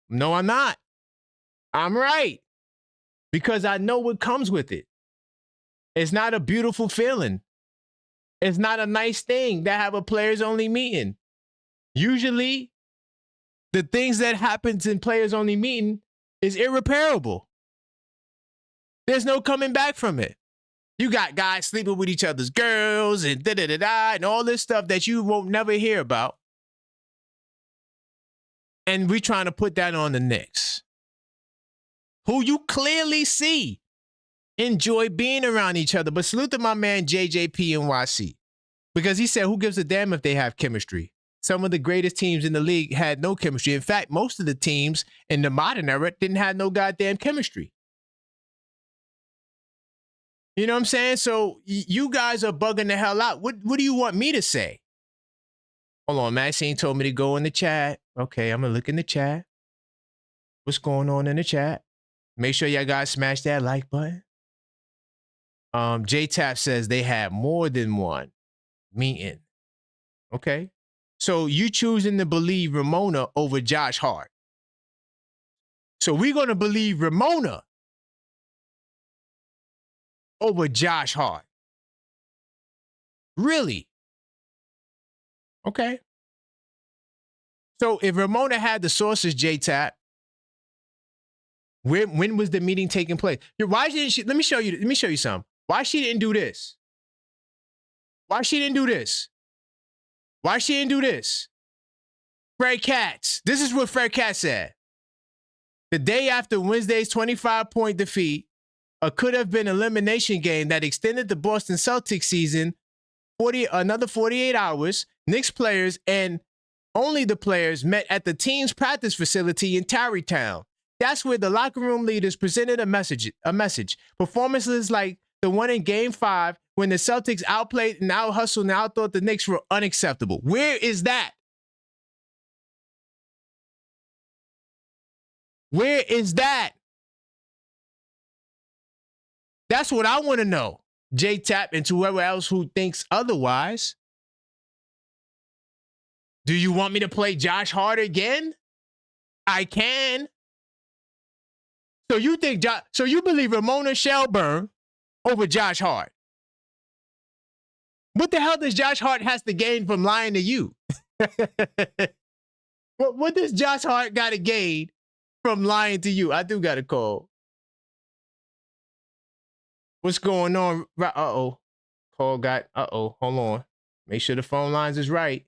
No, I'm not. I'm right. Because I know what comes with it. It's not a beautiful feeling. It's not a nice thing to have a players-only meeting. Usually, the things that happens in players-only meeting is irreparable. There's no coming back from it. You got guys sleeping with each other's girls and da-da-da-da and all this stuff that you won't never hear about. And we're trying to put that on the Knicks, who you clearly see enjoy being around each other. But salute to my man JJPNYC, because he said, who gives a damn if they have chemistry? Some of the greatest teams in the league had no chemistry. In fact, most of the teams in the modern era didn't have no goddamn chemistry. You know what I'm saying? So you guys are bugging the hell out. What do you want me to say? Hold on, Maxine told me to go in the chat. Okay, I'm going to look in the chat. What's going on in the chat? Make sure y'all guys smash that like button. J-Tap says they had more than one meeting. Okay. So you choosing to believe Ramona over Josh Hart. So we're going to believe Ramona over Josh Hart. Really? Okay. So if Ramona had the sources, J-Tap, when was the meeting taking place? Why didn't she? Let me show you something. Why she didn't do this? Why she didn't do this? Why she didn't do this? Fred Katz. This is what Fred Katz said. The day after Wednesday's 25-point defeat, a could-have-been elimination game that extended the Boston Celtics season another 48 hours, Knicks players and only the players met at the team's practice facility in Tarrytown. That's where the locker room leaders presented a message. Performances like the one in Game 5 when the Celtics outplayed and out-hustled and out-thought the Knicks were unacceptable. Where is that? Where is that? That's what I want to know. J-Tap and to whoever else who thinks otherwise. Do you want me to play Josh Hart again? I can. So you think so you believe Ramona Shelburne over Josh Hart? What the hell does Josh Hart has to gain from lying to you? What does Josh Hart got to gain from lying to you? I do got a call. What's going on? Uh-oh. Call got, hold on. Make sure the phone lines is right.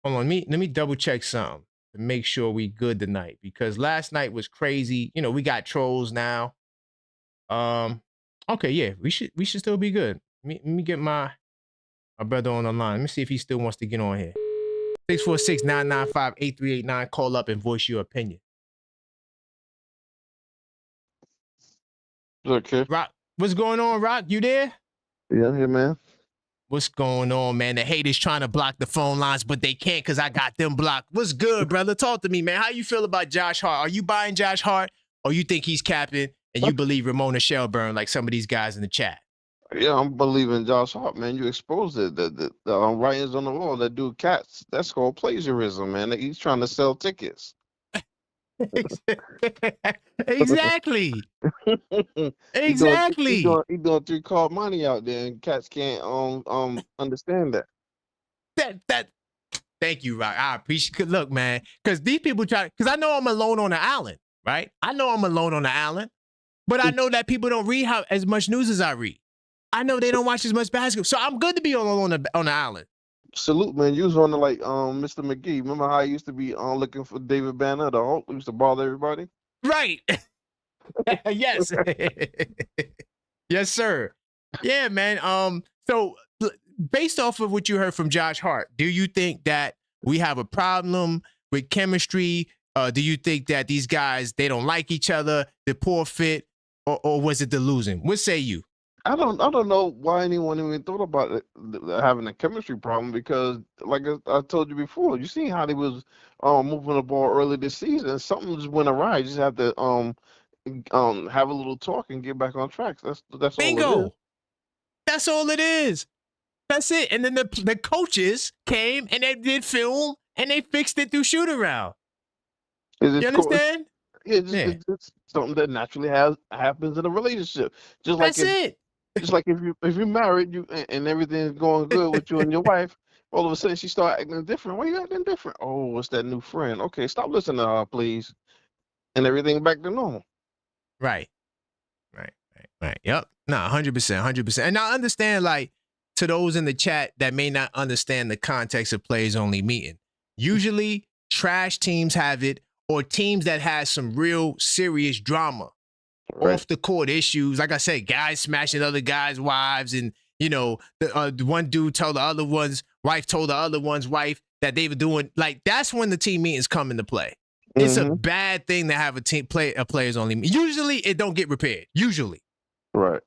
Hold on, let me double check something to make sure we good tonight, because last night was crazy. You know, we got trolls now. Okay, yeah, we should still be good. Let me get my brother on the line. Let me see if he still wants to get on here. 646-995-8389. Call up and voice your opinion. Okay. Rock, what's going on, Rock? You there? Yeah, I'm here, man. What's going on, man? The haters trying to block the phone lines, but they can't because I got them blocked. What's good, brother? Talk to me, man. How you feel about Josh Hart? Are you buying Josh Hart, or you think he's capping and you believe Ramona Shelburne like some of these guys in the chat? Yeah, I'm believing Josh Hart, man. You exposed it. The writings on the wall. That dude, Cats, that's called plagiarism, man. He's trying to sell tickets. Exactly. He Exactly. doing 3-card money out there, and Cats can't understand that. That. Thank you, Rock. I appreciate. Look, man, because these people try. Because I know I'm alone on the island, right? I know I'm alone on the island, but I know that people don't read as much news as I read. I know they don't watch as much basketball, so I'm good to be alone on the island. Salute, man. You was on the like Mr. McGee. Remember how he used to be looking for David Banner, the Hulk, who used to bother everybody? Right. Yes. Yes, sir. Yeah, man. So based off of what you heard from Josh Hart, do you think that we have a problem with chemistry? Do you think that these guys, they don't like each other, the poor fit, or was it the losing? What say you? I don't know why anyone even thought about it, having a chemistry problem, because like I told you before, you seen how they was moving the ball early this season. Something just went awry. You just have to have a little talk and get back on track. That's Bingo. all it is. That's all it is. That's it. And then the coaches came and they did film and they fixed it through shoot around. You understand? It's something that naturally happens in a relationship. Just like just like if you're married, and everything's going good with you and your wife, all of a sudden she start acting different. Why you acting different? Oh, it's that new friend. Okay, stop listening to her, please. And everything back to normal. Right. Yep. No, 100%, 100%. And I understand, like, to those in the chat that may not understand the context of players only meeting. Usually, trash teams have it, or teams that has some real serious drama. Right. Off the court issues, like I said, guys smashing other guys' wives, and the one dude told the other one's wife told the other one's wife that they were doing. Like, that's when the team meetings come into play. Mm-hmm. It's a bad thing to have a players only. Usually, it don't get repaired. Usually, right.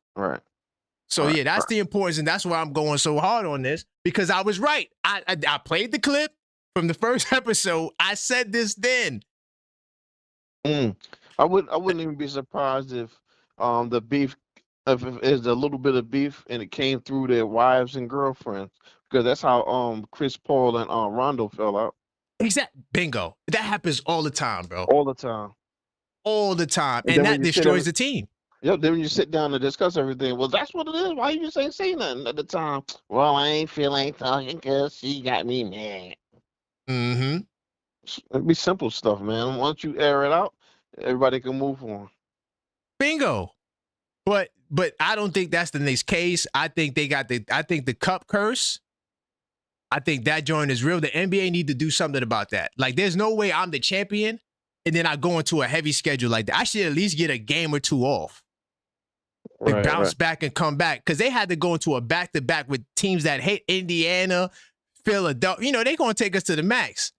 So yeah, that's the importance, and that's why I'm going so hard on this, because I was right. I played the clip from the first episode. I said this then. I wouldn't even be surprised if the beef, if there's a little bit of beef and it came through their wives and girlfriends, because that's how Chris Paul and Rondo fell out. Exactly. Bingo. That happens all the time, bro. All the time. And that destroys the team. Yep. Then when you sit down and discuss everything, well, that's what it is. Why you just ain't say nothing at the time? Well, I ain't feel like talking because she got me mad. Mm-hmm. It'd be simple stuff, man. Once you air it out, everybody can move on. Bingo. But I don't think that's the next case. I think the cup curse. I think that joint is real. The NBA need to do something about that. Like, there's no way I'm the champion and then I go into a heavy schedule like that. I should at least get a game or two off. Like, bounce back and come back. Because they had to go into a back-to-back with teams that hate Indiana, Philadelphia. They're going to take us to the max.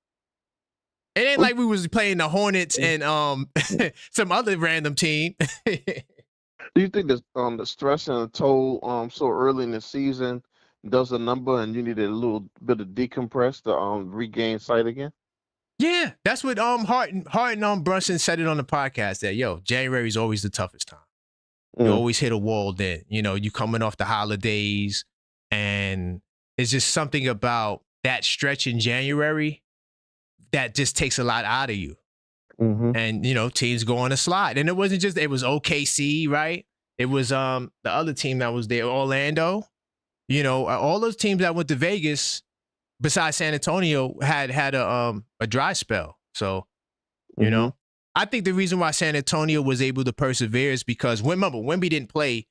It ain't like we was playing the Hornets and some other random team. Do you think that the stress and the toll so early in the season does a number, and you need a little bit of decompress to regain sight again? Yeah, that's what Hart and Brunson said it on the podcast. That January is always the toughest time. You always hit a wall then. You coming off the holidays, and it's just something about that stretch in January that just takes a lot out of you. Mm-hmm. And, teams go on a slide. And it was OKC, right? It was the other team that was there, Orlando. All those teams that went to Vegas, besides San Antonio, had a dry spell. So, I think the reason why San Antonio was able to persevere is because, remember, Wemby didn't play.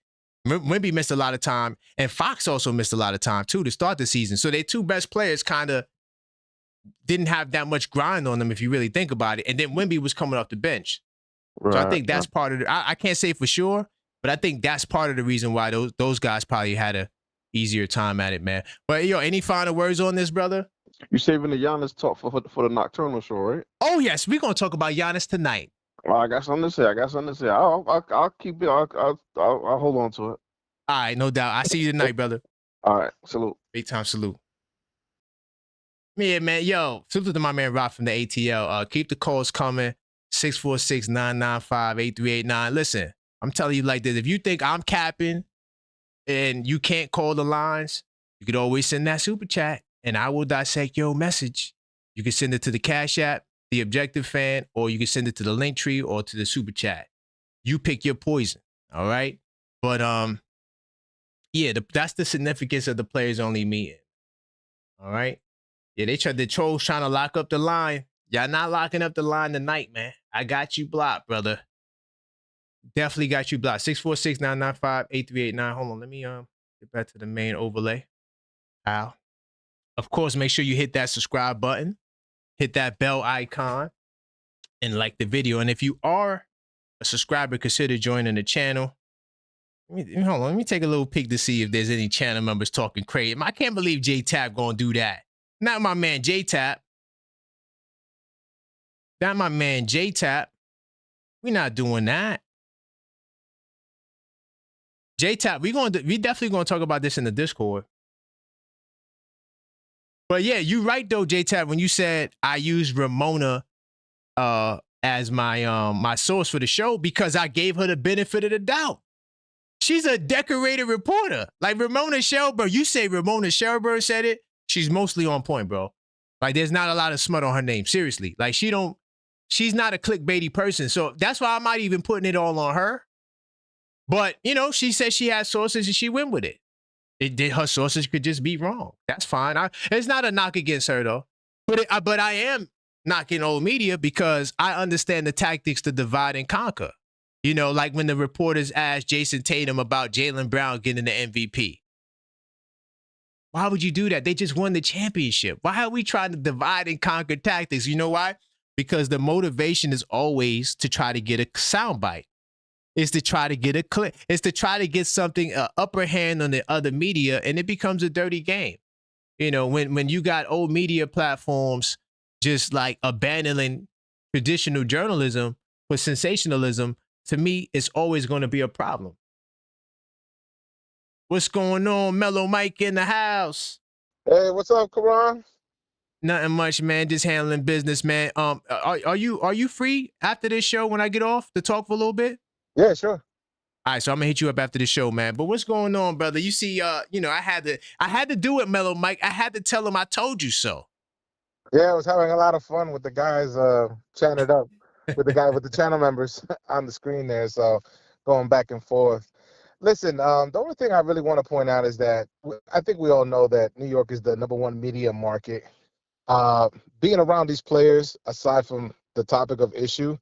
Wemby missed a lot of time, and Fox also missed a lot of time, too, to start the season. So their two best players kind of didn't have that much grind on them, if you really think about it. And then Wemby was coming off the bench. Right. So I think that's part of it. I can't say for sure, but I think that's part of the reason why those guys probably had a easier time at it, man. But any final words on this, brother? You saving the Giannis talk for the nocturnal show, right? Oh yes, we're gonna talk about Giannis tonight. Well, I got something to say. I'll keep it. I'll hold on to it. All right, no doubt. I see you tonight, brother. All right, salute. Big time salute. Yeah, man. Salute to my man Rob from the ATL. Keep the calls coming. 646-995-8389. Listen, I'm telling you like this. If you think I'm capping and you can't call the lines, you could always send that super chat, and I will dissect your message. You can send it to the Cash App, the Objective Fan, or you can send it to the Linktree or to the super chat. You pick your poison, all right? But yeah, that's the significance of the players only meeting. All right. Yeah, the trolls trying to lock up the line. Y'all not locking up the line tonight, man. I got you blocked, brother. Definitely got you blocked. 646-995-8389. Hold on, let me get back to the main overlay. Of course, make sure you hit that subscribe button, hit that bell icon, and like the video. And if you are a subscriber, consider joining the channel. Hold on, let me take a little peek to see if there's any channel members talking crazy. I can't believe J-Tap gonna do that. Not my man J-Tap. Not my man J-Tap. We're not doing that. J-Tap, we definitely gonna talk about this in the Discord. But yeah, you right though, J-Tap, when you said I used Ramona as my my source for the show because I gave her the benefit of the doubt. She's a decorated reporter. Like Ramona Shelburne, you say Ramona Shelburne said it, she's mostly on point, bro. Like there's not a lot of smut on her name, seriously. Like she's not a clickbaity person. So that's why I might even putting it all on her. But, you know, she said she has sources and she went with it. Her sources could just be wrong. That's fine. It's not a knock against her, though. But I am knocking old media because I understand the tactics to divide and conquer. You know, like when the reporters asked Jason Tatum about Jaylen Brown getting the MVP. Why would you do that? They just won the championship. Why are we trying to divide and conquer tactics? You know why? Because the motivation is always to try to get a soundbite. It's to try to get a clip. It's to try to get something upper hand on the other media, and it becomes a dirty game. You know, when you got old media platforms just like abandoning traditional journalism for sensationalism, to me, it's always going to be a problem. What's going on, Mellow Mike in the house? Hey, what's up, Karan? Nothing much, man. Just handling business, man. Are you free after this show when I get off to talk for a little bit? Yeah, sure. All right, so I'm gonna hit you up after the show, man. But what's going on, brother? You see, you know, I had to do it, Mellow Mike. I had to tell him I told you so. Yeah, I was having a lot of fun with the guys chatting it up with the channel members on the screen there. So going back and forth. Listen, the only thing I really want to point out is that I think we all know that New York is the #1 media market. Being around these players, aside from the topic of issue,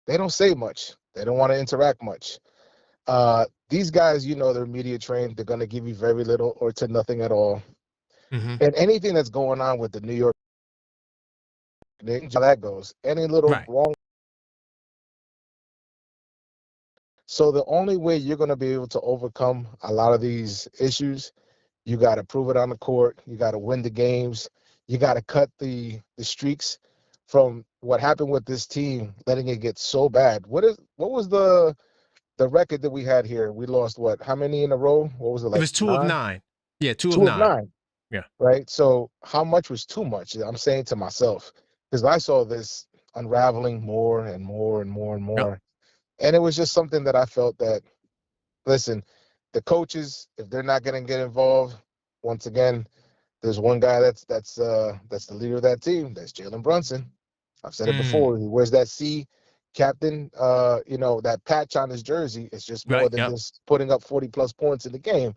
they don't say much. They don't want to interact much. These guys, you know, they're media trained. They're going to give you very little or to nothing at all. Mm-hmm. And anything that's going on with the New York Knicks, how that goes, any little wrong. So the only way you're going to be able to overcome a lot of these issues, you got to prove it on the court. You got to win the games. You got to cut the streaks from what happened with this team, letting it get so bad. What was the record that we had here? We lost what? How many in a row? What was it like? It was 2 of 9. Yeah, 2 of 9. Yeah. Right. So how much was too much? I'm saying to myself, because I saw this unraveling more and more and more and more. Yep. And it was just something that I felt that, listen, the coaches, if they're not going to get involved, once again, there's one guy that's the leader of that team. That's Jalen Brunson. I've said it before. He wears that C captain, you know, that patch on his jersey. It's just more than just putting up 40+ points in the game.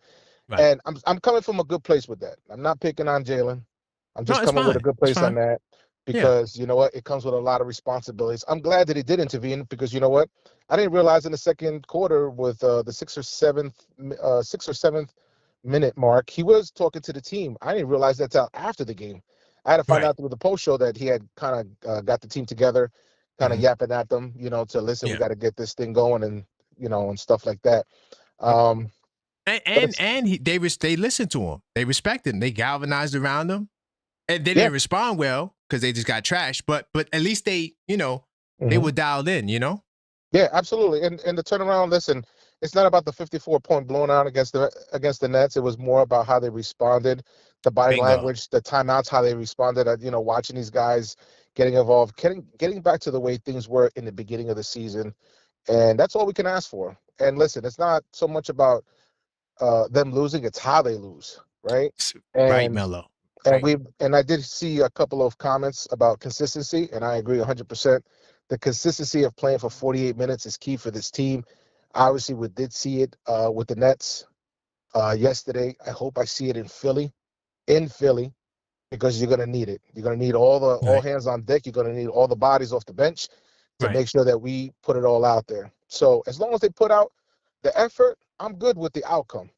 Right. And I'm coming from a good place with that. I'm not picking on Jalen. I'm just coming with a good place on that because, you know what, it comes with a lot of responsibilities. I'm glad that he did intervene because, you know what, I didn't realize in the second quarter with the 6th or 7th minute mark, he was talking to the team. I didn't realize that till after the game. I had to find out through the post show that he had kind of got the team together, kind of yapping at them, you know, to listen, we got to get this thing going and, you know, and stuff like that. They listened to him. They respected him. They galvanized around him. And they didn't respond well because they just got trashed. But at least they, you know, they were dialed in, you know? Yeah, absolutely. And the turnaround, listen, it's not about the 54-point blown out against the Nets. It was more about how they responded, the body language, the timeouts, how they responded. You know, watching these guys getting involved, getting back to the way things were in the beginning of the season. And that's all we can ask for. And listen, it's not so much about them losing. It's how they lose, right? Right, Mello. And I did see a couple of comments about consistency, and I agree 100%. The consistency of playing for 48 minutes is key for this team. Obviously, we did see it with the Nets yesterday. I hope I see it in Philly, because you're going to need it. You're going to need all hands on deck. You're going to need all the bodies off the bench to make sure that we put it all out there. So as long as they put out the effort, I'm good with the outcome.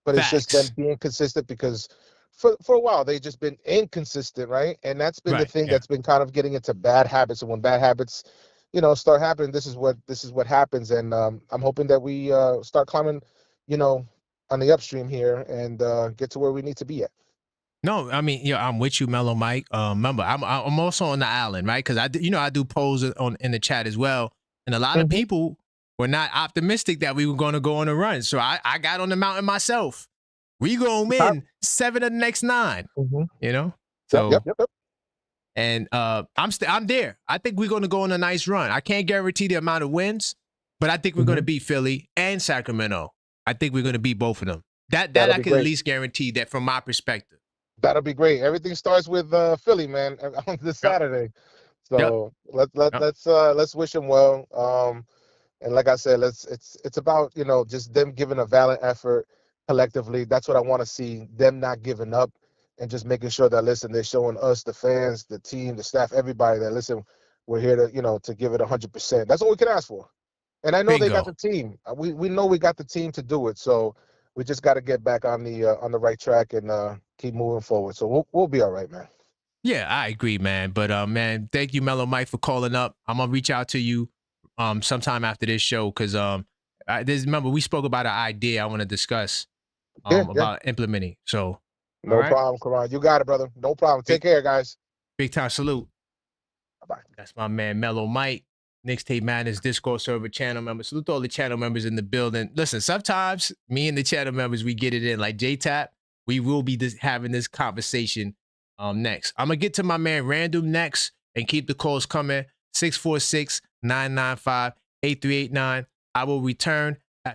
But it's just them being consistent, because for a while they've just been inconsistent, right? And that's been the thing that's been kind of getting into bad habits. And when bad habits, start happening, this is what happens. And I'm hoping that we start climbing, on the upstream here and get to where we need to be at. No, I mean, I'm with you, Mellow Mike. Remember, I'm also on the island, right? Because I do polls in the chat as well, and a lot of people were not optimistic that we were going to go on a run. So I got on the mountain myself. We gonna win 7 of the next 9. So yep. And I'm there. I think we're going to go on a nice run. I can't guarantee the amount of wins, but I think we're going to beat Philly and Sacramento. I think we're going to beat both of them. That I can at least guarantee that from my perspective. That'll be great. Everything starts with Philly, man, on this Saturday. So let's wish them well. And like I said, it's about just them giving a valiant effort collectively. That's what I want to see. Them not giving up and just making sure that they're showing us, the fans, the team, the staff, everybody that we're here to give it 100%. That's all we can ask for. And I know they got the team. We know we got the team to do it. So we just got to get back on the right track and keep moving forward. So we'll be all right, man. Yeah, I agree, man. But man, thank you, Mellow Mike, for calling up. I'm gonna reach out to you sometime after this show, because remember we spoke about an idea I want to discuss about implementing. So no problem, Karan. You got it, brother. No problem. Take care, guys. Big time salute. Bye-bye. That's my man, Mellow Mike. Knicks Tape Madness Discord server channel members. Salute to all the channel members in the building. Listen, sometimes me and the channel members, we get it in. Like J-Tap, we will be having this conversation next. I'm going to get to my man Random next and keep the calls coming. 646-995-8389. I will return. I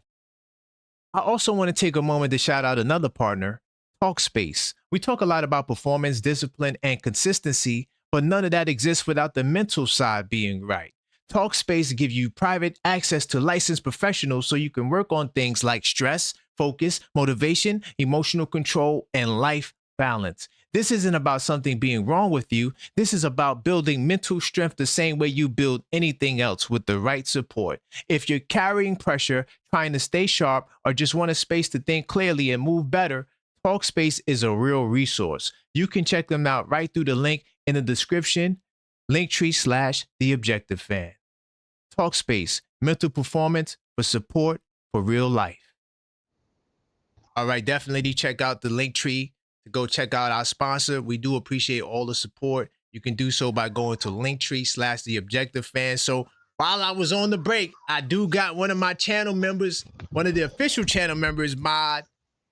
also want to take a moment to shout out another partner, Talkspace. We talk a lot about performance, discipline, and consistency, but none of that exists without the mental side being right. Talkspace gives you private access to licensed professionals so you can work on things like stress, focus, motivation, emotional control, and life balance. This isn't about something being wrong with you. This is about building mental strength the same way you build anything else, with the right support. If you're carrying pressure, trying to stay sharp, or just want a space to think clearly and move better, Talkspace is a real resource. You can check them out right through the link in the description. Linktree/TheObjectiveFan. Talkspace, mental performance for support for real life. All right, definitely check out the Linktree to go check out our sponsor. We do appreciate all the support. You can do so by going to Linktree/TheObjectiveFan. So while I was on the break, I do got one of my channel members, one of the official channel members, Mod,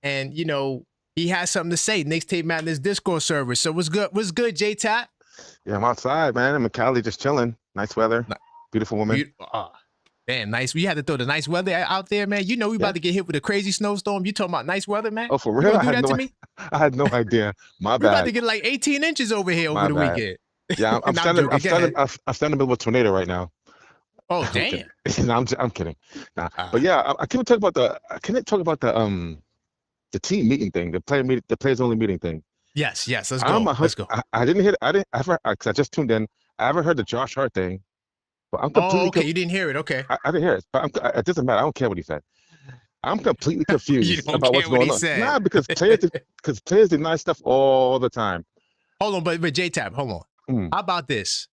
and he has something to say. Knicks Tape Madness Discord server. So what's good? What's good, J-Tap? Yeah, I'm outside, man. I'm in Cali, just chilling. Nice weather. Beautiful woman. Damn, nice. We had to throw the nice weather out there, man. We about to get hit with a crazy snowstorm. You talking about nice weather, man? Oh, for real? You gonna do that to me? I had no idea. My We're bad. about to get like 18 inches over here over the weekend. Yeah, I'm standing in the middle of a tornado right now. Oh, damn. No, I'm kidding. Nah. But yeah, I can't talk about the team meeting thing, the players only meeting thing. Yes, let's go. Let's go. I didn't hear it. Because I just tuned in. I haven't heard the Josh Hart thing. But I'm completely you didn't hear it. Okay. I didn't hear it. But it doesn't matter. I don't care what he said. I'm completely confused about what's going on. Nah, because players deny stuff all the time. Hold on, but J-Tap, hold on. How about this?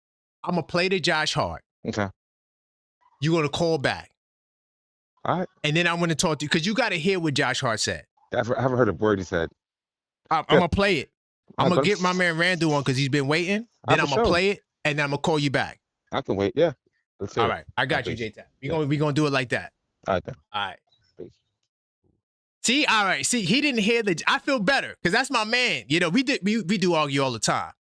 I'm going to play the Josh Hart. Okay. You're going to call back. All right. And then I'm going to talk to you, because you got to hear what Josh Hart said. I haven't heard a word he said. I'm going to play it. I'm going to get my man Randall on because he's been waiting. Then I'm going to play it, and then I'm going to call you back. I can wait, yeah. All right. I got you, J-Tap. We're going to do it like that. All right, then. All right. Peace. See, all right. See, he didn't hear I feel better because that's my man. We do argue all the time.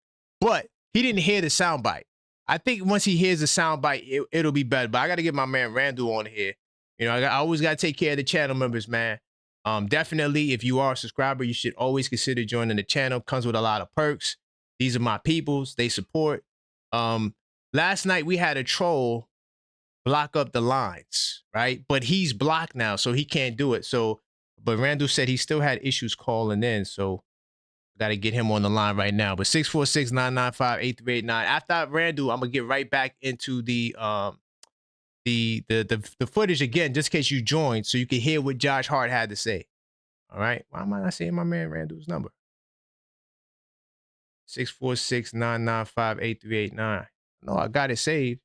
But he didn't hear the soundbite. I think once he hears the soundbite, it'll be better. But I got to get my man Randall on here. I always got to take care of the channel members, man. Definitely, if you are a subscriber, you should always consider joining the channel. Comes with a lot of perks. These are my peoples. They support. Last night we had a troll block up the lines, right? But he's blocked now, so he can't do it. So, but Randall said he still had issues calling in, so got to get him on the line right now. But 646-995-8389. After Randall, I'm gonna get right back into the footage again, just in case you joined, so you can hear what Josh Hart had to say. All right. Why am I not saying my man Randall's number? 646-995-8389. No, I got it saved.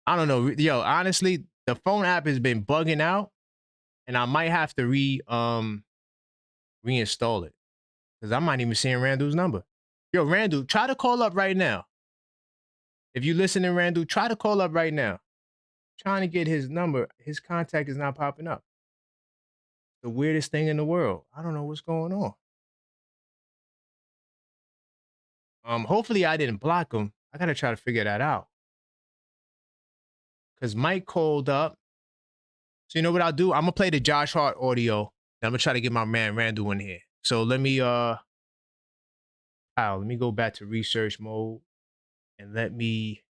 I don't know. Yo, honestly, the phone app has been bugging out, and I might have to reinstall it because I'm not even seeing Randall's number. Yo, Randall, try to call up right now. If you listening, Randall, try to call up right now. Trying to get his number. His contact is not popping up. The weirdest thing in the world. I don't know what's going on. Hopefully I didn't block him. I gotta try to figure that out. Because Mike called up. So you know what I'll do? I'm gonna play the Josh Hart audio. And I'm gonna try to get my man Randall in here. So let me let me go back to research mode and let me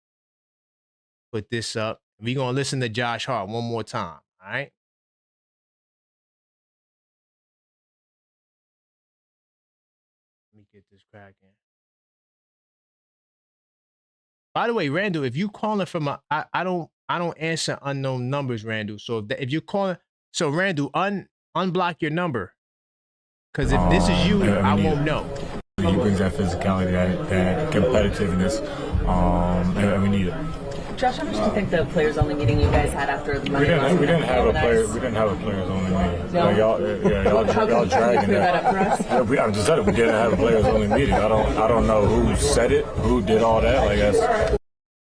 put this up. We're gonna listen to Josh Hart one more time. All right. Let me get this cracking. By the way, Randall, if you calling from I don't answer unknown numbers, Randall. So if you're calling, so Randall, unblock your number, because if this is you, I won't know. He brings that physicality, that competitiveness, and we need it. Josh, how much do you think the players only meeting you guys had after the Monday? We didn't have a players only meeting. No? Like y'all dragging that up for us? I'm just saying we didn't have a players only meeting. I don't know who said it, who did all that. Like that's.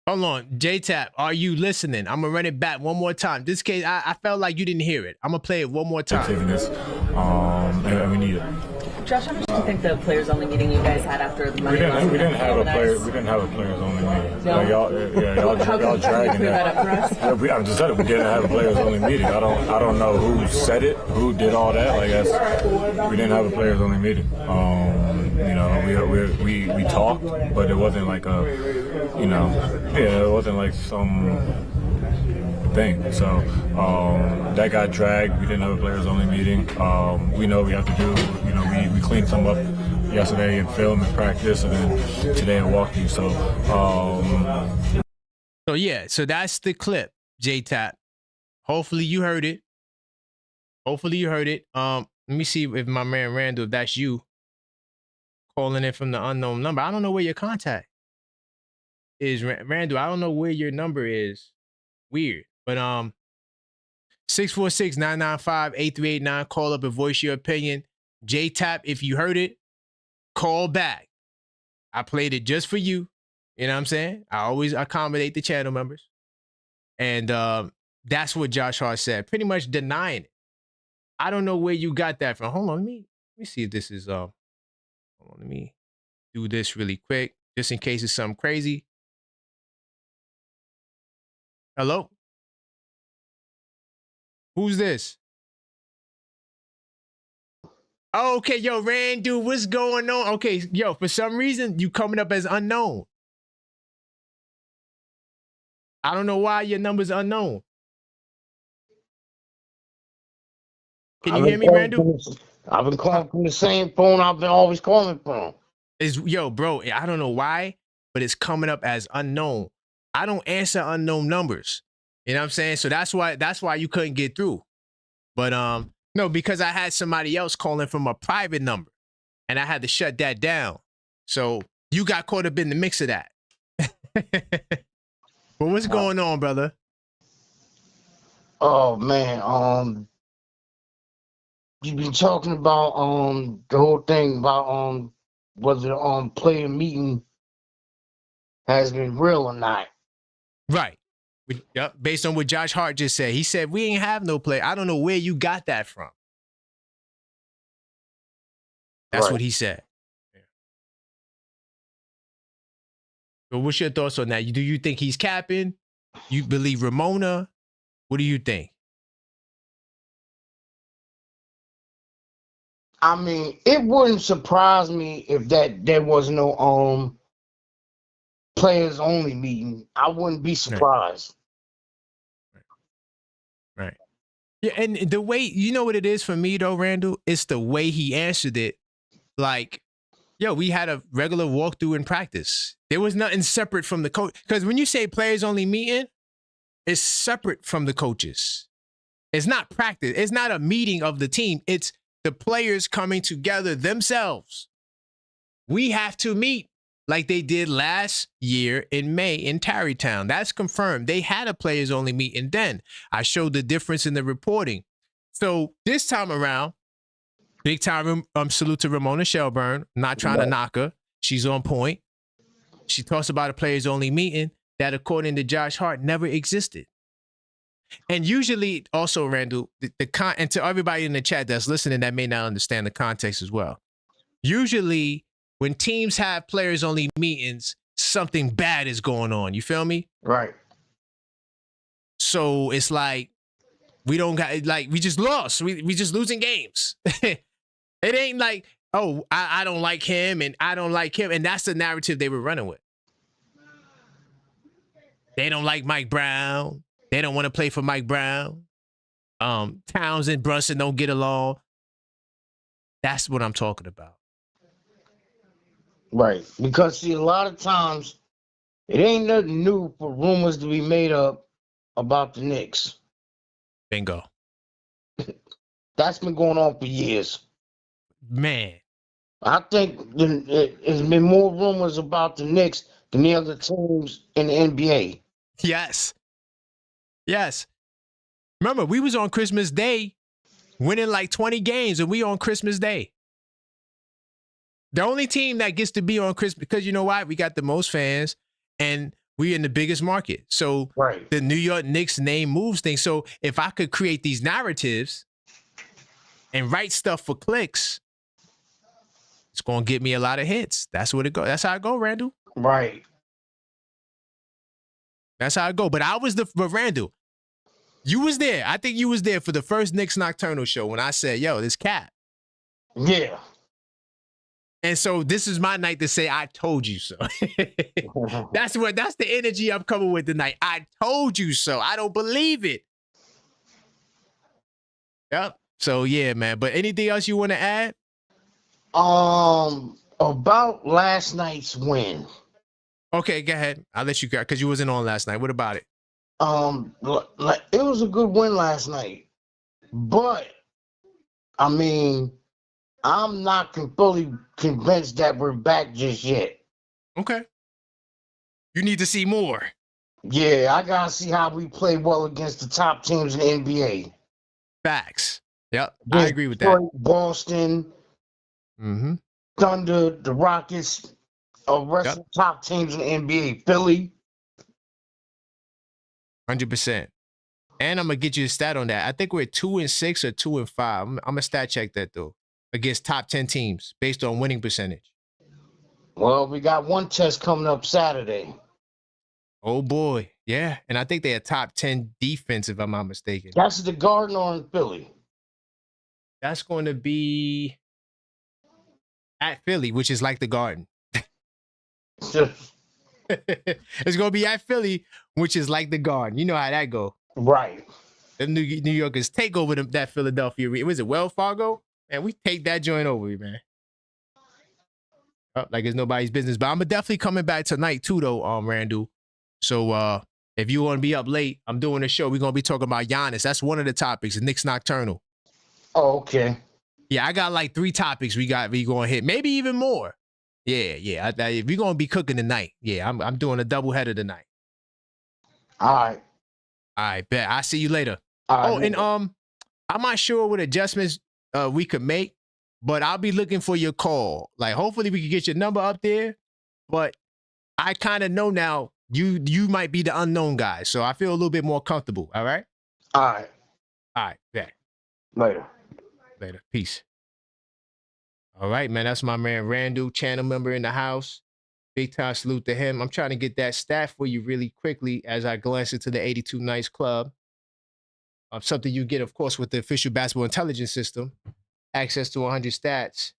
Hold on, J-Tap, are you listening? I'm gonna run it back one more time. This case, I felt like you didn't hear it. I'm gonna play it one more time. And we need it. Josh, how much do you think the players only meeting you guys had after the Monday? We didn't have a players only meeting. No? Like y'all dragging that up for us? I'm just saying we didn't have a players only meeting. I don't know who said it, who did all that. Like that's, we didn't have a players only meeting. You know, we talked, but it wasn't like a, you know, it wasn't like some thing. So that got dragged. We didn't have a players only meeting. We know we have to do, you know, we cleaned some up yesterday in film and practice, and then today in walkthrough. So yeah, so that's the clip, J-Tap. Hopefully you heard it. Let me see if my man Randall, if that's you calling in from the unknown number. I don't know where your contact is, Randall. I don't know where your number is. Weird. But 646-995-8389. Call up and voice your opinion. J-Tap, if you heard it, call back. I played it just for you. You know what I'm saying? I always accommodate the channel members. And that's what Josh Hart said. Pretty much denying it. I don't know where you got that from. Hold on, let me see if this is hold on, let me do this really quick, just in case it's something crazy. Hello? Who's this? Oh, okay, yo, Randall, what's going on? Okay, yo, for some reason, you coming up as unknown. I don't know why your number's unknown. Can you hear me, Randall? I've been calling from the same phone I've been always calling from. Yo, bro, I don't know why, but it's coming up as unknown. I don't answer unknown numbers. You know what I'm saying? So that's why you couldn't get through. But no, because I had somebody else calling from a private number, and I had to shut that down. So you got caught up in the mix of that. But what's going on, brother? Oh man, you've been talking about the whole thing about whether the player meeting has been real or not. Right. Yep. Based on what Josh Hart just said. He said we ain't have no play. I don't know where you got that from. That's what he said. Yeah. So what's your thoughts on that? Do you think he's capping? You believe Ramona? What do you think? I mean, it wouldn't surprise me if there was no players only meeting. I wouldn't be surprised. Right. Yeah, and the way, you know what it is for me though, Randall? It's the way he answered it. Like, yo, we had a regular walkthrough in practice. There was nothing separate from the coach. Because when you say players only meeting, it's separate from the coaches. It's not practice. It's not a meeting of the team. It's the players coming together themselves. We have to meet like they did last year in May in Tarrytown. That's confirmed. They had a players only meeting then. I showed the difference in the reporting. So this time around, big time salute to Ramona Shelburne. Not trying to knock her. She's on point. She talks about a players only meeting that, according to Josh Hart, never existed. And usually, also, Randall, and to everybody in the chat that's listening that may not understand the context as well. Usually, when teams have players only meetings, something bad is going on. You feel me? Right. So it's like we don't got, like, we just lost. We just losing games. It ain't like, oh, I don't like him and I don't like him. And that's the narrative they were running with. They don't like Mike Brown. They don't want to play for Mike Brown. Towns and Brunson don't get along. That's what I'm talking about. Right. Because, see, a lot of times, it ain't nothing new for rumors to be made up about the Knicks. Bingo. That's been going on for years. Man. I think there's been more rumors about the Knicks than the other teams in the NBA. Yes. Yes. Remember, we was on Christmas Day winning like 20 games, and we on Christmas Day. The only team that gets to be on Christmas, because you know why? We got the most fans, and we in the biggest market. So the New York Knicks name moves things. So if I could create these narratives and write stuff for clicks, it's going to get me a lot of hits. That's what it goes. That's how I go, Randall. Right. That's how I go. But Randall, you was there. I think you was there for the first Knicks Nocturnal show when I said, yo, this cat. Yeah. And so this is my night to say, I told you so. That's the energy I'm coming with tonight. I told you so. I don't believe it. Yep. So yeah, man. But anything else you want to add? About last night's win. Okay, go ahead. I'll let you go because you wasn't on last night. What about it? It was a good win last night, but I mean, I'm not fully convinced that we're back just yet. Okay. You need to see more. Yeah, I gotta see how we play well against the top teams in the NBA. Facts. Yep, I agree with that. Boston, Thunder, the Rockets, rest of the top teams in the NBA. Philly. 100%. And I'm gonna get you a stat on that. I think we're 2-6 or 2-5. I'm gonna stat check that though against top 10 teams based on winning percentage. Well, we got one test coming up Saturday. Oh boy, yeah. And I think they're a top 10 defense, if I'm not mistaken. That's the Garden or in Philly. That's going to be at Philly, which is like the Garden. It's going to be at Philly, which is like the Garden. You know how that go. Right. The New Yorkers take over that Philadelphia. Was it Wells Fargo? And we take that joint over, man. Like it's nobody's business. But I'm definitely coming back tonight too, though, Randall. So if you want to be up late, I'm doing a show. We're going to be talking about Giannis. That's one of the topics, the Knicks Nocturnal. Oh, okay. Yeah, I got like 3 topics we going to hit. Maybe even more. Yeah. We're going to be cooking tonight. Yeah, I'm doing a doubleheader tonight. All right, bet. I'll see you later. All right. And I'm not sure what adjustments we could make, but I'll be looking for your call. Like, hopefully we can get your number up there. But I kind of know now you might be the unknown guy, so I feel a little bit more comfortable. All right? All right, bet. Later. Peace. All right, man. That's my man Randall, channel member in the house. Big time salute to him. I'm trying to get that stat for you really quickly as I glance into the 82 Nights Club. Something you get, of course, with the official basketball intelligence system. access to 100 stats.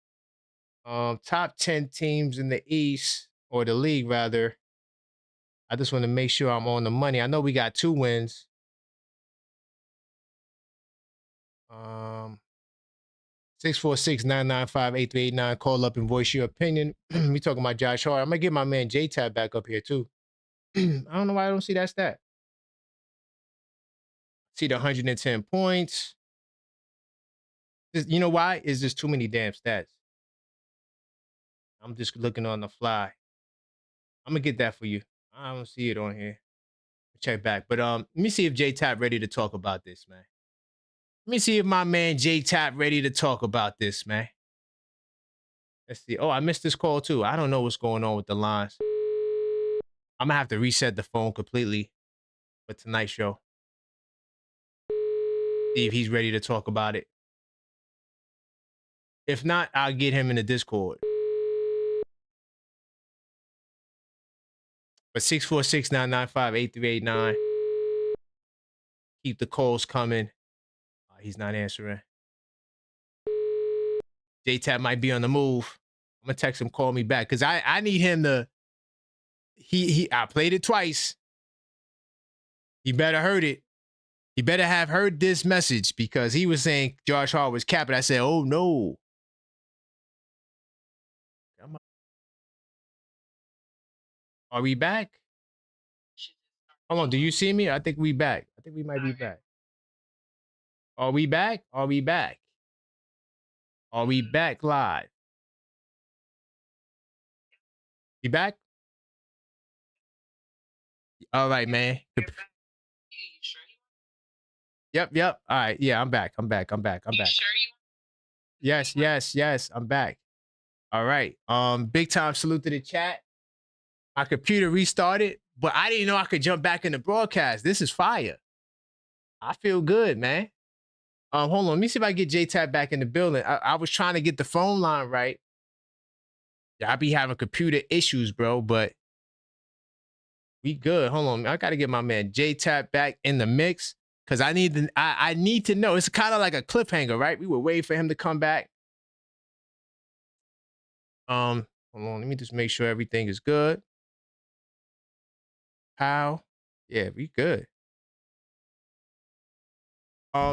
Top 10 teams in the East, or the league rather. I just want to make sure I'm on the money. I know we got 2 wins. 646-995-8389. Call up and voice your opinion. We talking about Josh Hart. I'm gonna get my man J-Tab back up here too. I don't know why I don't see that stat. See the 110 points. You know why? It's just too many damn stats. I'm just looking on the fly. I'm gonna get that for you. I don't see it on here. Check back. But let me see if J-Tab ready to talk about this, man. Let me see if my man J-Tab ready to talk about this, man. Let's see. Oh, I missed this call too. I don't know what's going on with the lines. I'm gonna have to reset the phone completely for tonight's show. See if he's ready to talk about it. If not, I'll get him in the Discord. But 646-995-8389. Keep the calls coming. He's not answering. J-Tab might be on the move. I'm gonna text him, call me back. Cause I need him to, I played it twice. He better heard it. He better have heard this message because he was saying Josh Hart was capping. I said, oh no. Are we back? Hold on, do you see me? I think we back. I think we might be back. Are we back? Are we back? Are we back live? You back? All right, man. Yep. All right. Yeah, I'm back. I'm back. Yes. I'm back. All right. Big time salute to the chat. My computer restarted, but I didn't know I could jump back in the broadcast. This is fire. I feel good, man. Hold on. Let me see if I get J-Tab back in the building. I was trying to get the phone line right. Yeah, I be having computer issues, bro, but we good. Hold on. I got to get my man J-Tab back in the mix because I need to know. It's kind of like a cliffhanger, right? We were waiting for him to come back. Hold on. Let me just make sure everything is good. How? Yeah, we good.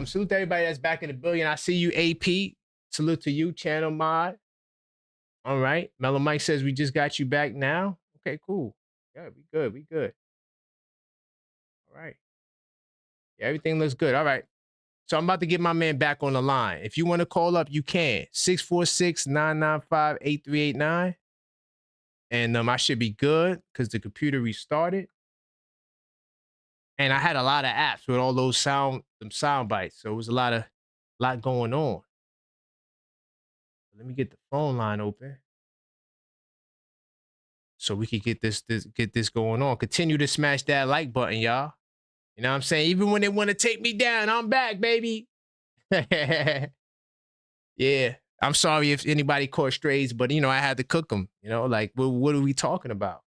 Salute to everybody that's back in the building. I see you, AP. Salute to you, channel mod. All right. Mellow Mike says we just got you back now. Okay, cool. Yeah, we good. All right. Yeah, everything looks good. All right. So I'm about to get my man back on the line. If you want to call up, you can. 646-995-8389. And I should be good because the computer restarted. And I had a lot of apps with all those sound bites. So it was a lot going on. Let me get the phone line open so we could get this going on. Continue to smash that like button, y'all. You know what I'm saying? Even when they want to take me down, I'm back, baby. Yeah. I'm sorry if anybody caught strays, but, I had to cook them. Like, what are we talking about?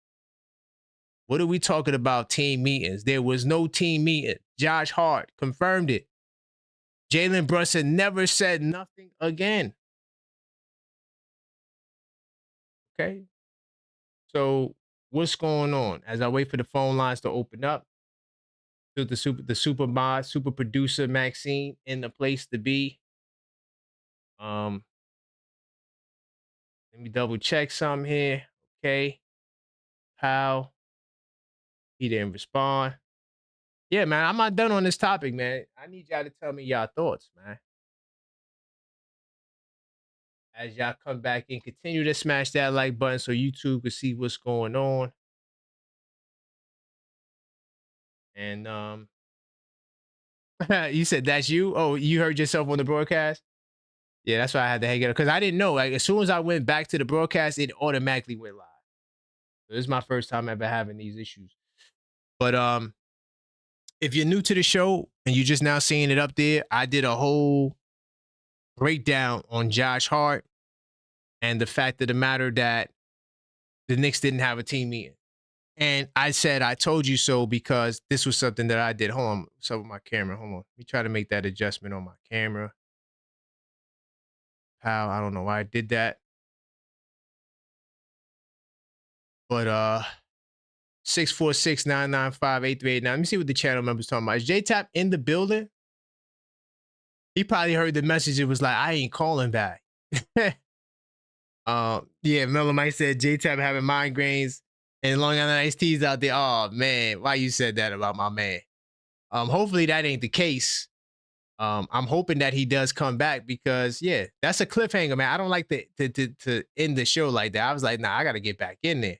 What are we talking about team meetings? There was no team meeting. Josh Hart confirmed it. Jalen Brunson never said nothing again. Okay. So what's going on? As I wait for the phone lines to open up, the super mod, super producer Maxine in the place to be. Let me double check something here. Okay. How? He didn't respond. Yeah, man, I'm not done on this topic, man. I need y'all to tell me y'all thoughts, man. As y'all come back in, continue to smash that like button so YouTube can see what's going on. And you said that's you? Oh, you heard yourself on the broadcast? Yeah, that's why I had to hang it up. Because I didn't know. Like, as soon as I went back to the broadcast, it automatically went live. So this is my first time ever having these issues. But if you're new to the show and you're just now seeing it up there, I did a whole breakdown on Josh Hart and the fact of the matter that the Knicks didn't have a team meeting. And I said, I told you so because this was something that I did. Hold on. What's up with my camera? Hold on. Let me try to make that adjustment on my camera. pal. I don't know why I did that. But 646-995-8389. Let me see what the channel member's talking about. Is J-Tap in the building? He probably heard the message. It was like, I ain't calling back. Yeah, Miller Mike said J-Tap having migraines and Long Island iced teas out there. Oh man, why you said that about my man? Hopefully that ain't the case. I'm hoping that he does come back because yeah, that's a cliffhanger, man. I don't like to end the show like that. I was like, nah, I gotta get back in there.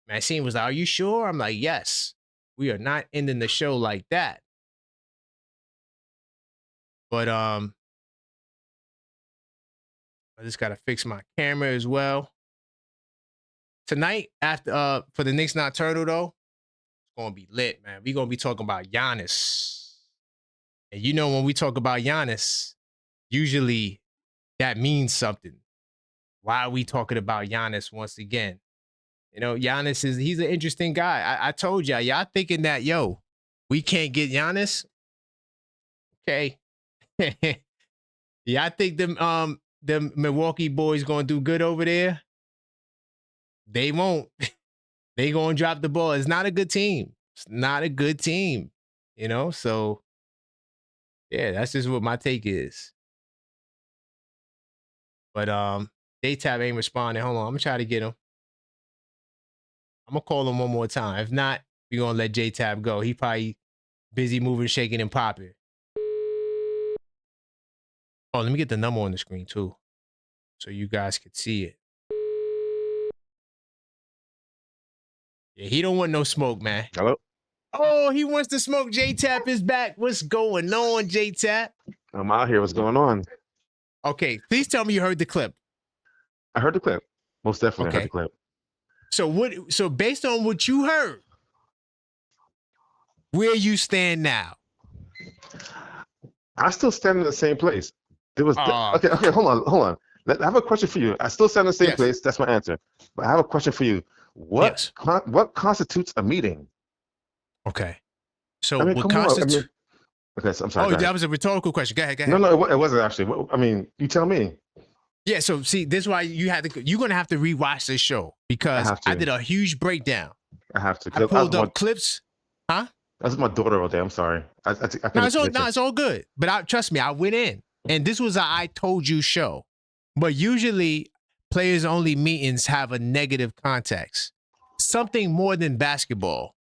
Maxine was like, are you sure? I'm like, yes. We are not ending the show like that. But I just gotta fix my camera as well. Tonight, after for the Knicks Nocturnal though, it's gonna be lit, man. We're gonna be talking about Giannis. And you know when we talk about Giannis, usually that means something. Why are we talking about Giannis once again? You know, Giannis he's an interesting guy. I told y'all thinking that, yo, we can't get Giannis. Okay. Yeah, I think them Milwaukee boys gonna do good over there. They won't. They gonna drop the ball. It's not a good team. It's not a good team. You know, so yeah, that's just what my take is. But J-Tab ain't responding. Hold on, I'm gonna try to get him. I'm gonna call him one more time. If not, we're gonna let J-Tab go. He probably busy moving, shaking, and popping. Oh, let me get the number on the screen too, so you guys could see it. Yeah, he don't want no smoke, man. Hello? Oh, he wants to smoke. J-Tap is back. What's going on, J-Tap? I'm out here. What's going on? Okay, please tell me you heard the clip. I heard the clip. Most definitely Okay. heard the clip. So based on what you heard, where you stand now? I still stand in the same place. There was okay, hold on. I have a question for you. I still stand in the same place. That's my answer. But I have a question for you. What constitutes a meeting? Okay. So I mean, what come on. constitutes? Okay, so I'm sorry. Oh, that was a rhetorical question. Go ahead. No, it wasn't actually. I mean, you tell me. Yeah, so see, this is why you're gonna have to rewatch this show because I did a huge breakdown. I have to. I pulled up clips. Huh? That's my daughter all day. I'm sorry. It's all good. But trust me, I went in, and this was a I told you show. But usually, players only meetings have a negative context, something more than basketball,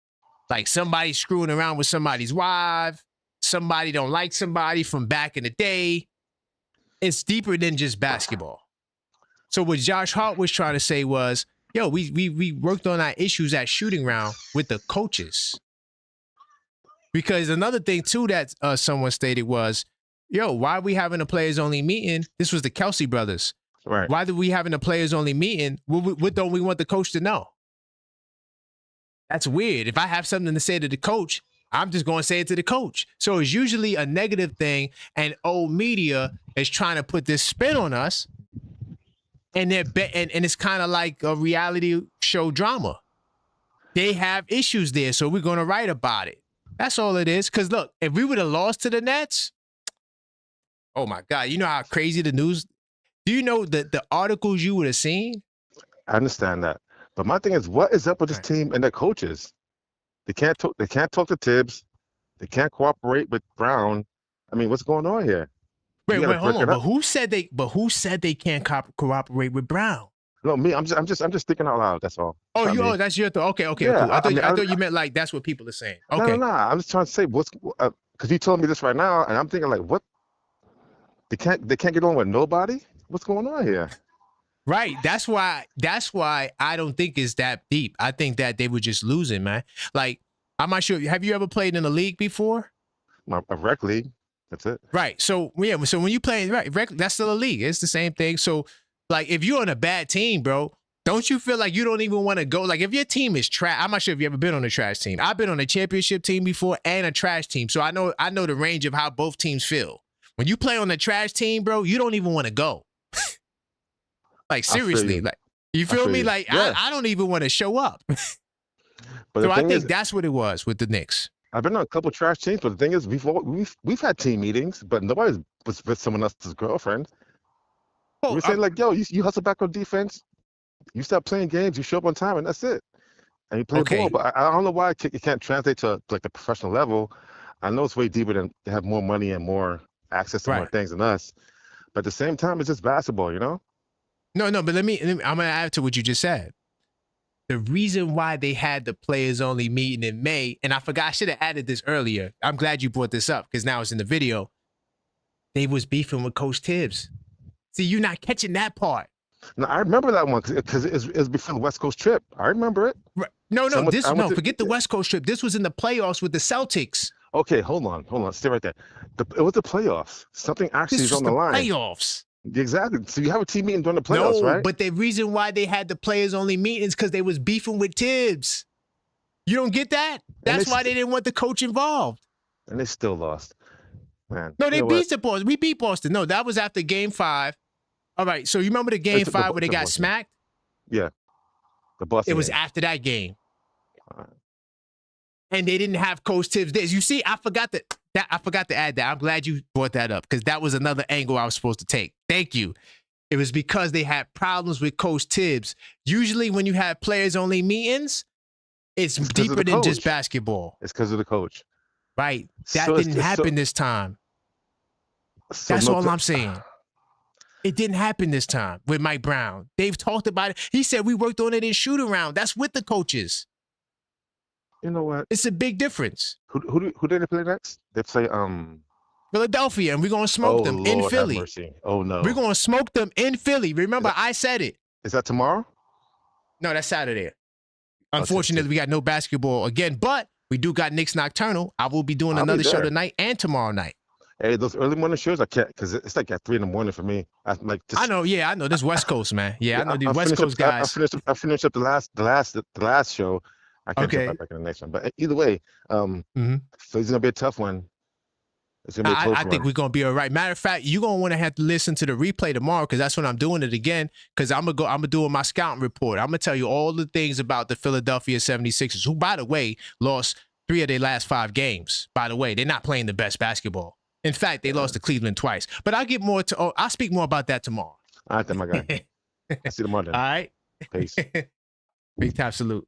like somebody screwing around with somebody's wife, somebody don't like somebody from back in the day. It's deeper than just basketball. So what Josh Hart was trying to say was, yo, we worked on our issues at shooting round with the coaches. Because another thing too that someone stated was, yo, why are we having a players only meeting? This was the Kelsey brothers. Right. Why are we having a players only meeting? What don't we want the coach to know? That's weird. If I have something to say to the coach, I'm just going to say it to the coach. So it's usually a negative thing, and old media is trying to put this spin on us, and and it's kind of like a reality show drama. They have issues there, so we're going to write about it. That's all it is. Because look, if we would have lost to the Nets, oh my God, you know how crazy the news. Do you know the articles you would have seen? I understand that, but my thing is, what is up with this team and their coaches? They can't talk. They can't talk to Tibbs. They can't cooperate with Brown. I mean, what's going on here? Wait, hold on. But who said they can't cooperate with Brown? No, me. I'm just thinking out loud. That's all. Oh, that's your thought. Okay, Yeah, cool. I thought you meant like that's what people are saying. Okay. No. I'm just trying to say what's because you told me this right now, and I'm thinking like, what? They can't get on with nobody. What's going on here? Right. That's why I don't think it's that deep. I think that they were just losing, man. Like, I'm not sure. Have you ever played in a league before? A rec league. That's it. Right. So yeah. So when you play rec, that's still a league. It's the same thing. So like, if you're on a bad team, bro, don't you feel like you don't even want to go? Like, if your team is trash, I'm not sure if you ever been on a trash team. I've been on a championship team before and a trash team, so I know the range of how both teams feel. When you play on the trash team, bro, you don't even want to go. Like, seriously, like, you feel me? Like, yes. I don't even want to show up. But so I think that's what it was with the Knicks. I've been on a couple trash teams, but the thing is, we've had team meetings, but nobody was with someone else's girlfriend. Oh, We say like, yo, you hustle back on defense, you stop playing games, you show up on time, and that's it. And you play ball. But I don't know why it can't translate to like the professional level. I know it's way deeper than they have more money and more access to more things than us. But at the same time, it's just basketball, you know? No, but let me I'm gonna add to what you just said. The reason why they had the players only meeting in May, and I forgot, I should have added this earlier. I'm glad you brought this up because now it's in the video. They was beefing with Coach Tibbs. See, you're not catching that part. No, I remember that one because it was before the West Coast trip. I remember it. Right. No, forget the West Coast trip. This was in the playoffs with the Celtics. Okay, hold on. Stay right there. It was the playoffs. Something actually is on the line. Playoffs. Exactly. So you have a team meeting during the playoffs, right? But the reason why they had the players only meetings because they was beefing with Tibbs. You don't get that? That's why they didn't want the coach involved. And they still lost. Man. No, they beat the Boston. We beat Boston. No, that was after Game 5. All right. So you remember the Game 5 where they got smacked? Yeah. The Boston. It was after that game. And they didn't have Coach Tibbs there. You see, I forgot to add that. I'm glad you brought that up because that was another angle I was supposed to take. Thank you. It was because they had problems with Coach Tibbs. Usually when you have players only meetings, it's deeper than just basketball. It's because of the coach. Right. That didn't happen this time. That's all I'm saying. It didn't happen this time with Mike Brown. They've talked about it. He said we worked on it in shoot around. That's with the coaches. You know what? It's a big difference. Who did they play next? They play Philadelphia, and we're gonna smoke them in Philly. Have mercy. Oh no. We're gonna smoke them in Philly. Remember, I said it. Is that tomorrow? No, that's Saturday. Unfortunately, we got no basketball again, but we do got Knicks Nocturnal. I will be doing another show tonight and tomorrow night. Hey, those early morning shows, I can't because it's like at 3 in for me. I know. Yeah, I know. This West Coast, man. Yeah, I know these West Coast guys. I finished up the last show. I can't jump back in the next one. But either way, so it's gonna be a tough one. It's gonna be a close one. I think we're gonna be all right. Matter of fact, you're gonna want to have to listen to the replay tomorrow because that's when I'm doing it again. Because I'm gonna do my scouting report. I'm gonna tell you all the things about the Philadelphia 76ers, who, by the way, lost 3 of their last 5 games. By the way, they're not playing the best basketball. In fact, they lost to Cleveland twice. But I'll get more to. I'll speak more about that tomorrow. All right, then, my guy. I'll see you tomorrow. Then. All right. Peace. Big tap salute.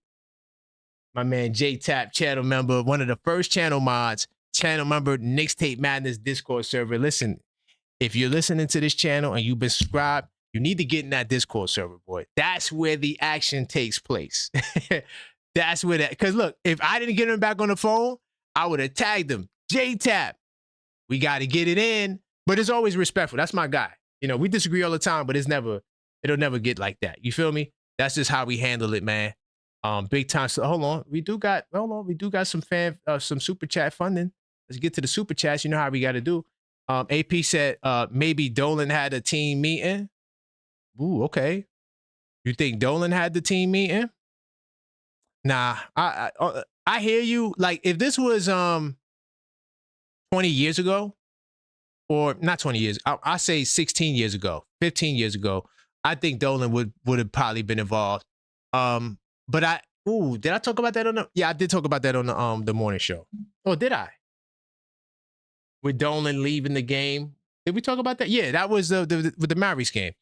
My man J Tap, channel member, one of the first channel mods, channel member, Knicks Tape Madness Discord server. Listen, if you're listening to this channel and you've been subscribed, you need to get in that Discord server, boy. That's where the action takes place. That's where that. Because look, if I didn't get him back on the phone, I would have tagged him. J Tap, we got to get it in, but it's always respectful. That's my guy. You know, we disagree all the time, but it'll never get like that. You feel me? That's just how we handle it, man. Big time. So hold on. We do got some super chat funding. Let's get to the super chats. You know how we got to do. AP said maybe Dolan had a team meeting. Ooh, okay. You think Dolan had the team meeting? Nah, I hear you. Like if this was 20 years ago, or not 20 years, I say 16 years ago, 15 years ago, I think Dolan would have probably been involved. But did I talk about that on the? Yeah, I did talk about that on the morning show. Oh, did I? With Dolan leaving the game, did we talk about that? Yeah, that was with the Mavericks game.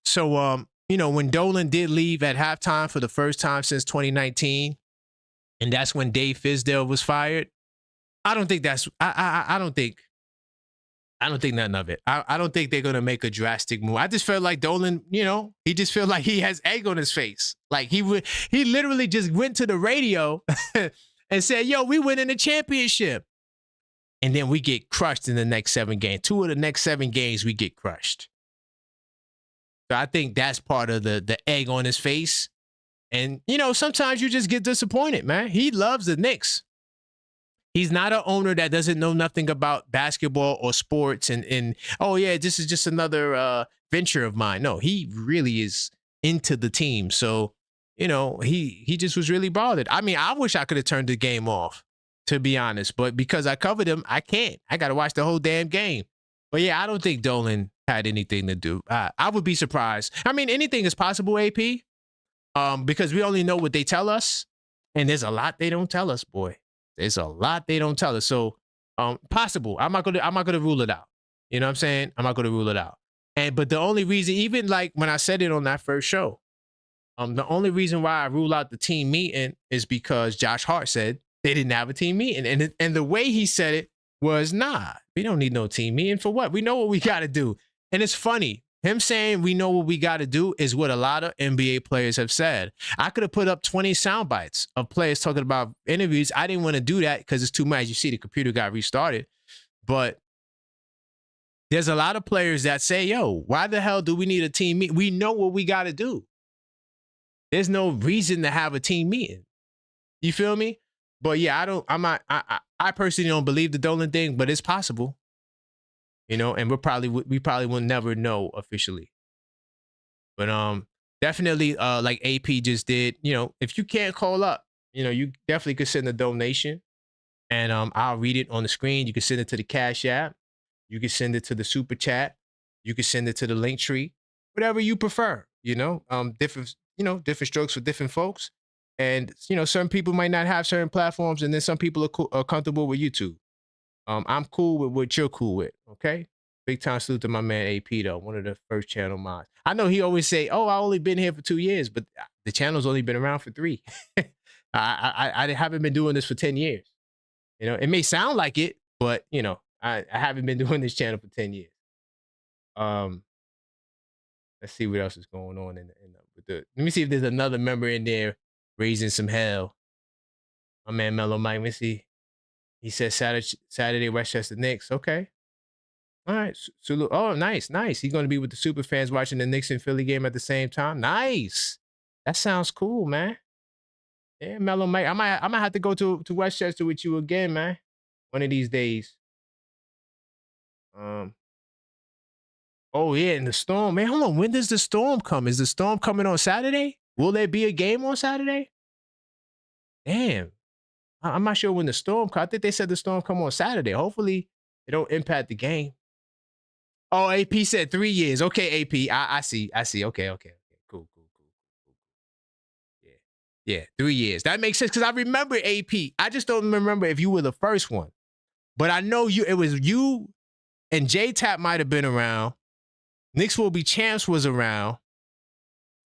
So when Dolan did leave at halftime for the first time since 2019, and that's when Dave Fizdale was fired. I don't think that's. I don't think nothing of it. I don't think they're gonna make a drastic move. I just felt like Dolan, he just felt like he has egg on his face. Like he literally just went to the radio and said, "Yo, we winning the championship," and then we get crushed in the next 7 games. 2 of the next 7 games we get crushed. So I think that's part of the egg on his face. And sometimes you just get disappointed, man. He loves the Knicks. He's not an owner that doesn't know nothing about basketball or sports and oh yeah, this is just another venture of mine. No, he really is into the team. So, he just was really bothered. I mean, I wish I could have turned the game off, to be honest, but because I covered him, I can't. I got to watch the whole damn game. But yeah, I don't think Dolan had anything to do. I would be surprised. I mean, anything is possible, AP, because we only know what they tell us, and there's a lot they don't tell us, boy. There's a lot they don't tell us. So possible. I'm not gonna rule it out. You know what I'm saying? I'm not gonna rule it out. But the only reason, even like when I said it on that first show, the only reason why I rule out the team meeting is because Josh Hart said they didn't have a team meeting. And the way he said it was, nah, we don't need no team meeting. For what? We know what we got to do. And it's funny. Him saying we know what we got to do is what a lot of NBA players have said. I could have put up 20 sound bites of players talking about interviews. I didn't want to do that because it's too much. You see, the computer got restarted. But there's a lot of players that say, yo, why the hell do we need a team meeting? We know what we got to do. There's no reason to have a team meeting. You feel me? But yeah, I personally don't believe the Dolan thing, but it's possible. You know, and we probably will never know officially. But definitely like AP just did, you know, if you can't call up, you know, you definitely could send a donation and I'll read it on the screen. You can send it to the Cash App. You can send it to the Super Chat. You can send it to the Linktree, whatever you prefer, you know, different strokes for different folks. And, you know, certain people might not have certain platforms, and then some people are comfortable with YouTube. I'm cool with what you're cool with, okay? Big time salute to my man AP, though, one of the first channel mods. I know he always say, oh, I only been here for 2 years, but the channel's only been around for 3. I haven't been doing this for 10 years. You know, it may sound like it, but, you know, I haven't been doing this channel for 10 years. Let's see what else is going on let me see if there's another member in there raising some hell. My man Mellow Mike, let me see. He says Saturday Westchester Knicks. Okay. All right. Salute. Oh, nice. He's going to be with the super fans watching the Knicks and Philly game at the same time. Nice. That sounds cool, man. Yeah, Mellow Mike. I might have to go to Westchester with you again, man. One of these days. Oh yeah, and the storm, man. Hold on. When does the storm come? Is the storm coming on Saturday? Will there be a game on Saturday? Damn. I'm not sure when the storm comes. I think they said the storm come on Saturday. Hopefully it don't impact the game. Oh, AP said 3 years. Okay, AP. I see. Okay. Cool. Yeah, 3 years. That makes sense because I remember AP. I just don't remember if you were the first one. But I know it was you and J-Tap might have been around. Knicks Will Be Champs was around.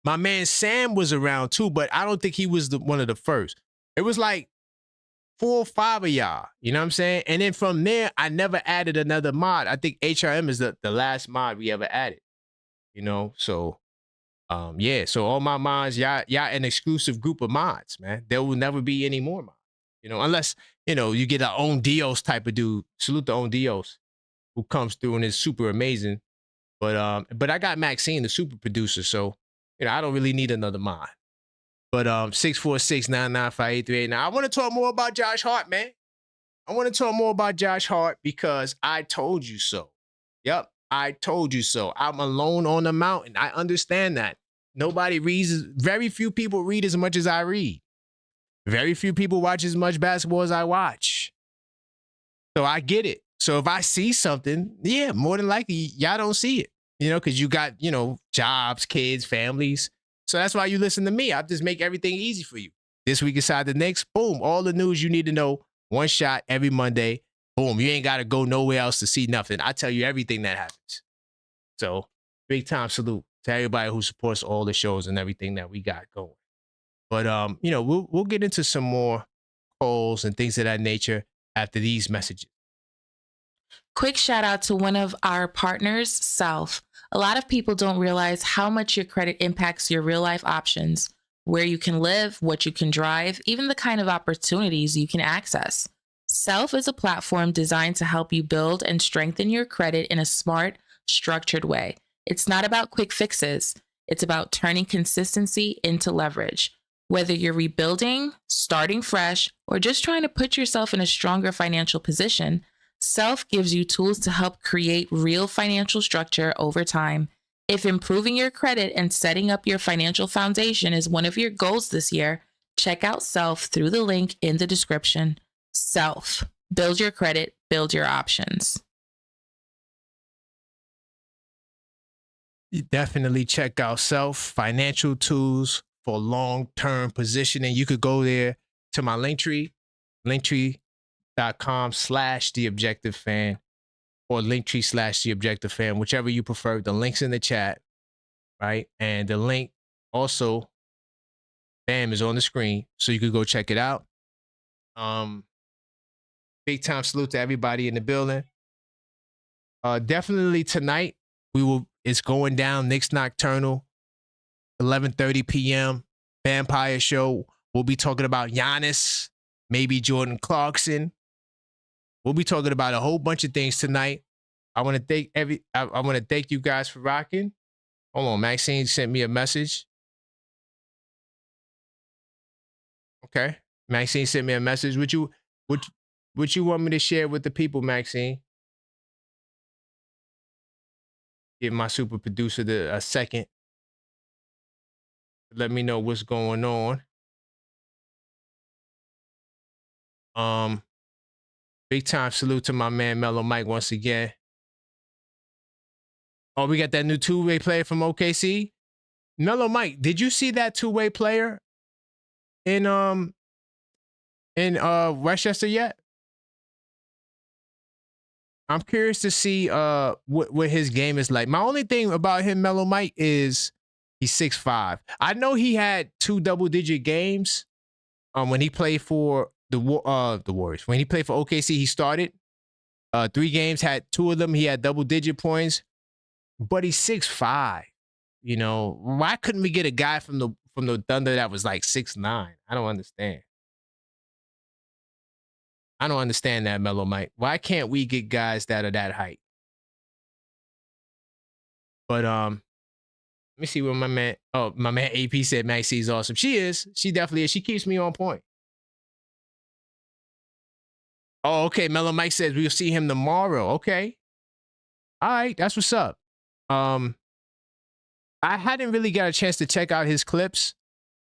My man Sam was around too, but I don't think he was one of the first. It was like 4 or 5 of y'all. You know what I'm saying? And then from there, I never added another mod. I think HRM is the last mod we ever added. You know, so yeah. So all my mods, y'all an exclusive group of mods, man. There will never be any more mods. You know, unless, you know, you get our own Dios type of dude. Salute the own Dios who comes through and is super amazing. But I got Maxine, the super producer, so you know I don't really need another mod. But 646-995-8389. Now I want to talk more about Josh Hart, man. I want to talk more about Josh Hart because I told you so. Yep, I told you so. I'm alone on the mountain. I understand that. Nobody reads. Very few people read as much as I read. Very few people watch as much basketball as I watch. So I get it. So if I see something, yeah, more than likely y'all don't see it. You know, because you got, you know, jobs, kids, families. So that's why you listen to me. I just make everything easy for you. This week inside the Knicks, boom, all the news you need to know. One shot every Monday. Boom, you ain't got to go nowhere else to see nothing. I tell you everything that happens. So big time salute to everybody who supports all the shows and everything that we got going. But, you know, we'll get into some more polls and things of that nature after these messages. Quick shout out to one of our partners, Self. A lot of people don't realize how much your credit impacts your real life options, where you can live, what you can drive, even the kind of opportunities you can access. Self is a platform designed to help you build and strengthen your credit in a smart, structured way. It's not about quick fixes. It's about turning consistency into leverage. Whether you're rebuilding, starting fresh, or just trying to put yourself in a stronger financial position, Self gives you tools to help create real financial structure over time. If improving your credit and setting up your financial foundation is one of your goals this year, check out Self through the link in the description. Self. Build your credit, build your options. You definitely check out Self, financial tools for long-term positioning. You could go there to my Linktree. linktree.com/TheObjectiveFan or linktree/TheObjectiveFan, whichever you prefer. The link's in the chat, right? And the link also, bam, is on the screen, so you could go check it out. Big time salute to everybody in the building. Definitely tonight, it's going down, Knicks Nocturnal, 11:30 p.m. Vampire Show. We'll be talking about Giannis, maybe Jordan Clarkson. We'll be talking about a whole bunch of things tonight. I want to thank you guys for rocking. Hold on, Maxine sent me a message. Okay, Maxine sent me a message. What you want me to share with the people, Maxine? Give my super producer a second. Let me know what's going on. Big time salute to my man Mellow Mike once again. Oh, we got that new two-way player from OKC. Mellow Mike, did you see that two-way player in Westchester yet? I'm curious to see what his game is like. My only thing about him, Mellow Mike, is he's 6'5". I know he had 2 double-digit games when he played for the Warriors. When he played for OKC, he started 3 games, had 2 of them. He had double-digit points, but he's 6'5". You know, why couldn't we get a guy from the Thunder that was like 6'9"? I don't understand. I don't understand that, Mellow Mike. Why can't we get guys that are that height? But let me see what my man AP said Maxi's awesome. She is. She definitely is. She keeps me on point. Oh, okay. Mellow Mike says we'll see him tomorrow. Okay. All right. That's what's up. I hadn't really got a chance to check out his clips.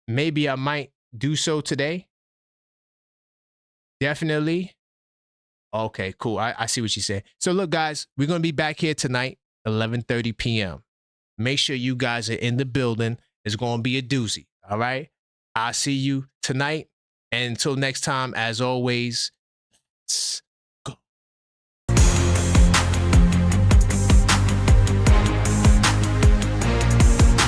Maybe I might do so today. Definitely. Okay, cool. I see what you said. So look, guys, we're going to be back here tonight, 11:30 p.m. Make sure you guys are in the building. It's going to be a doozy. All right. I'll see you tonight. And until next time, as always,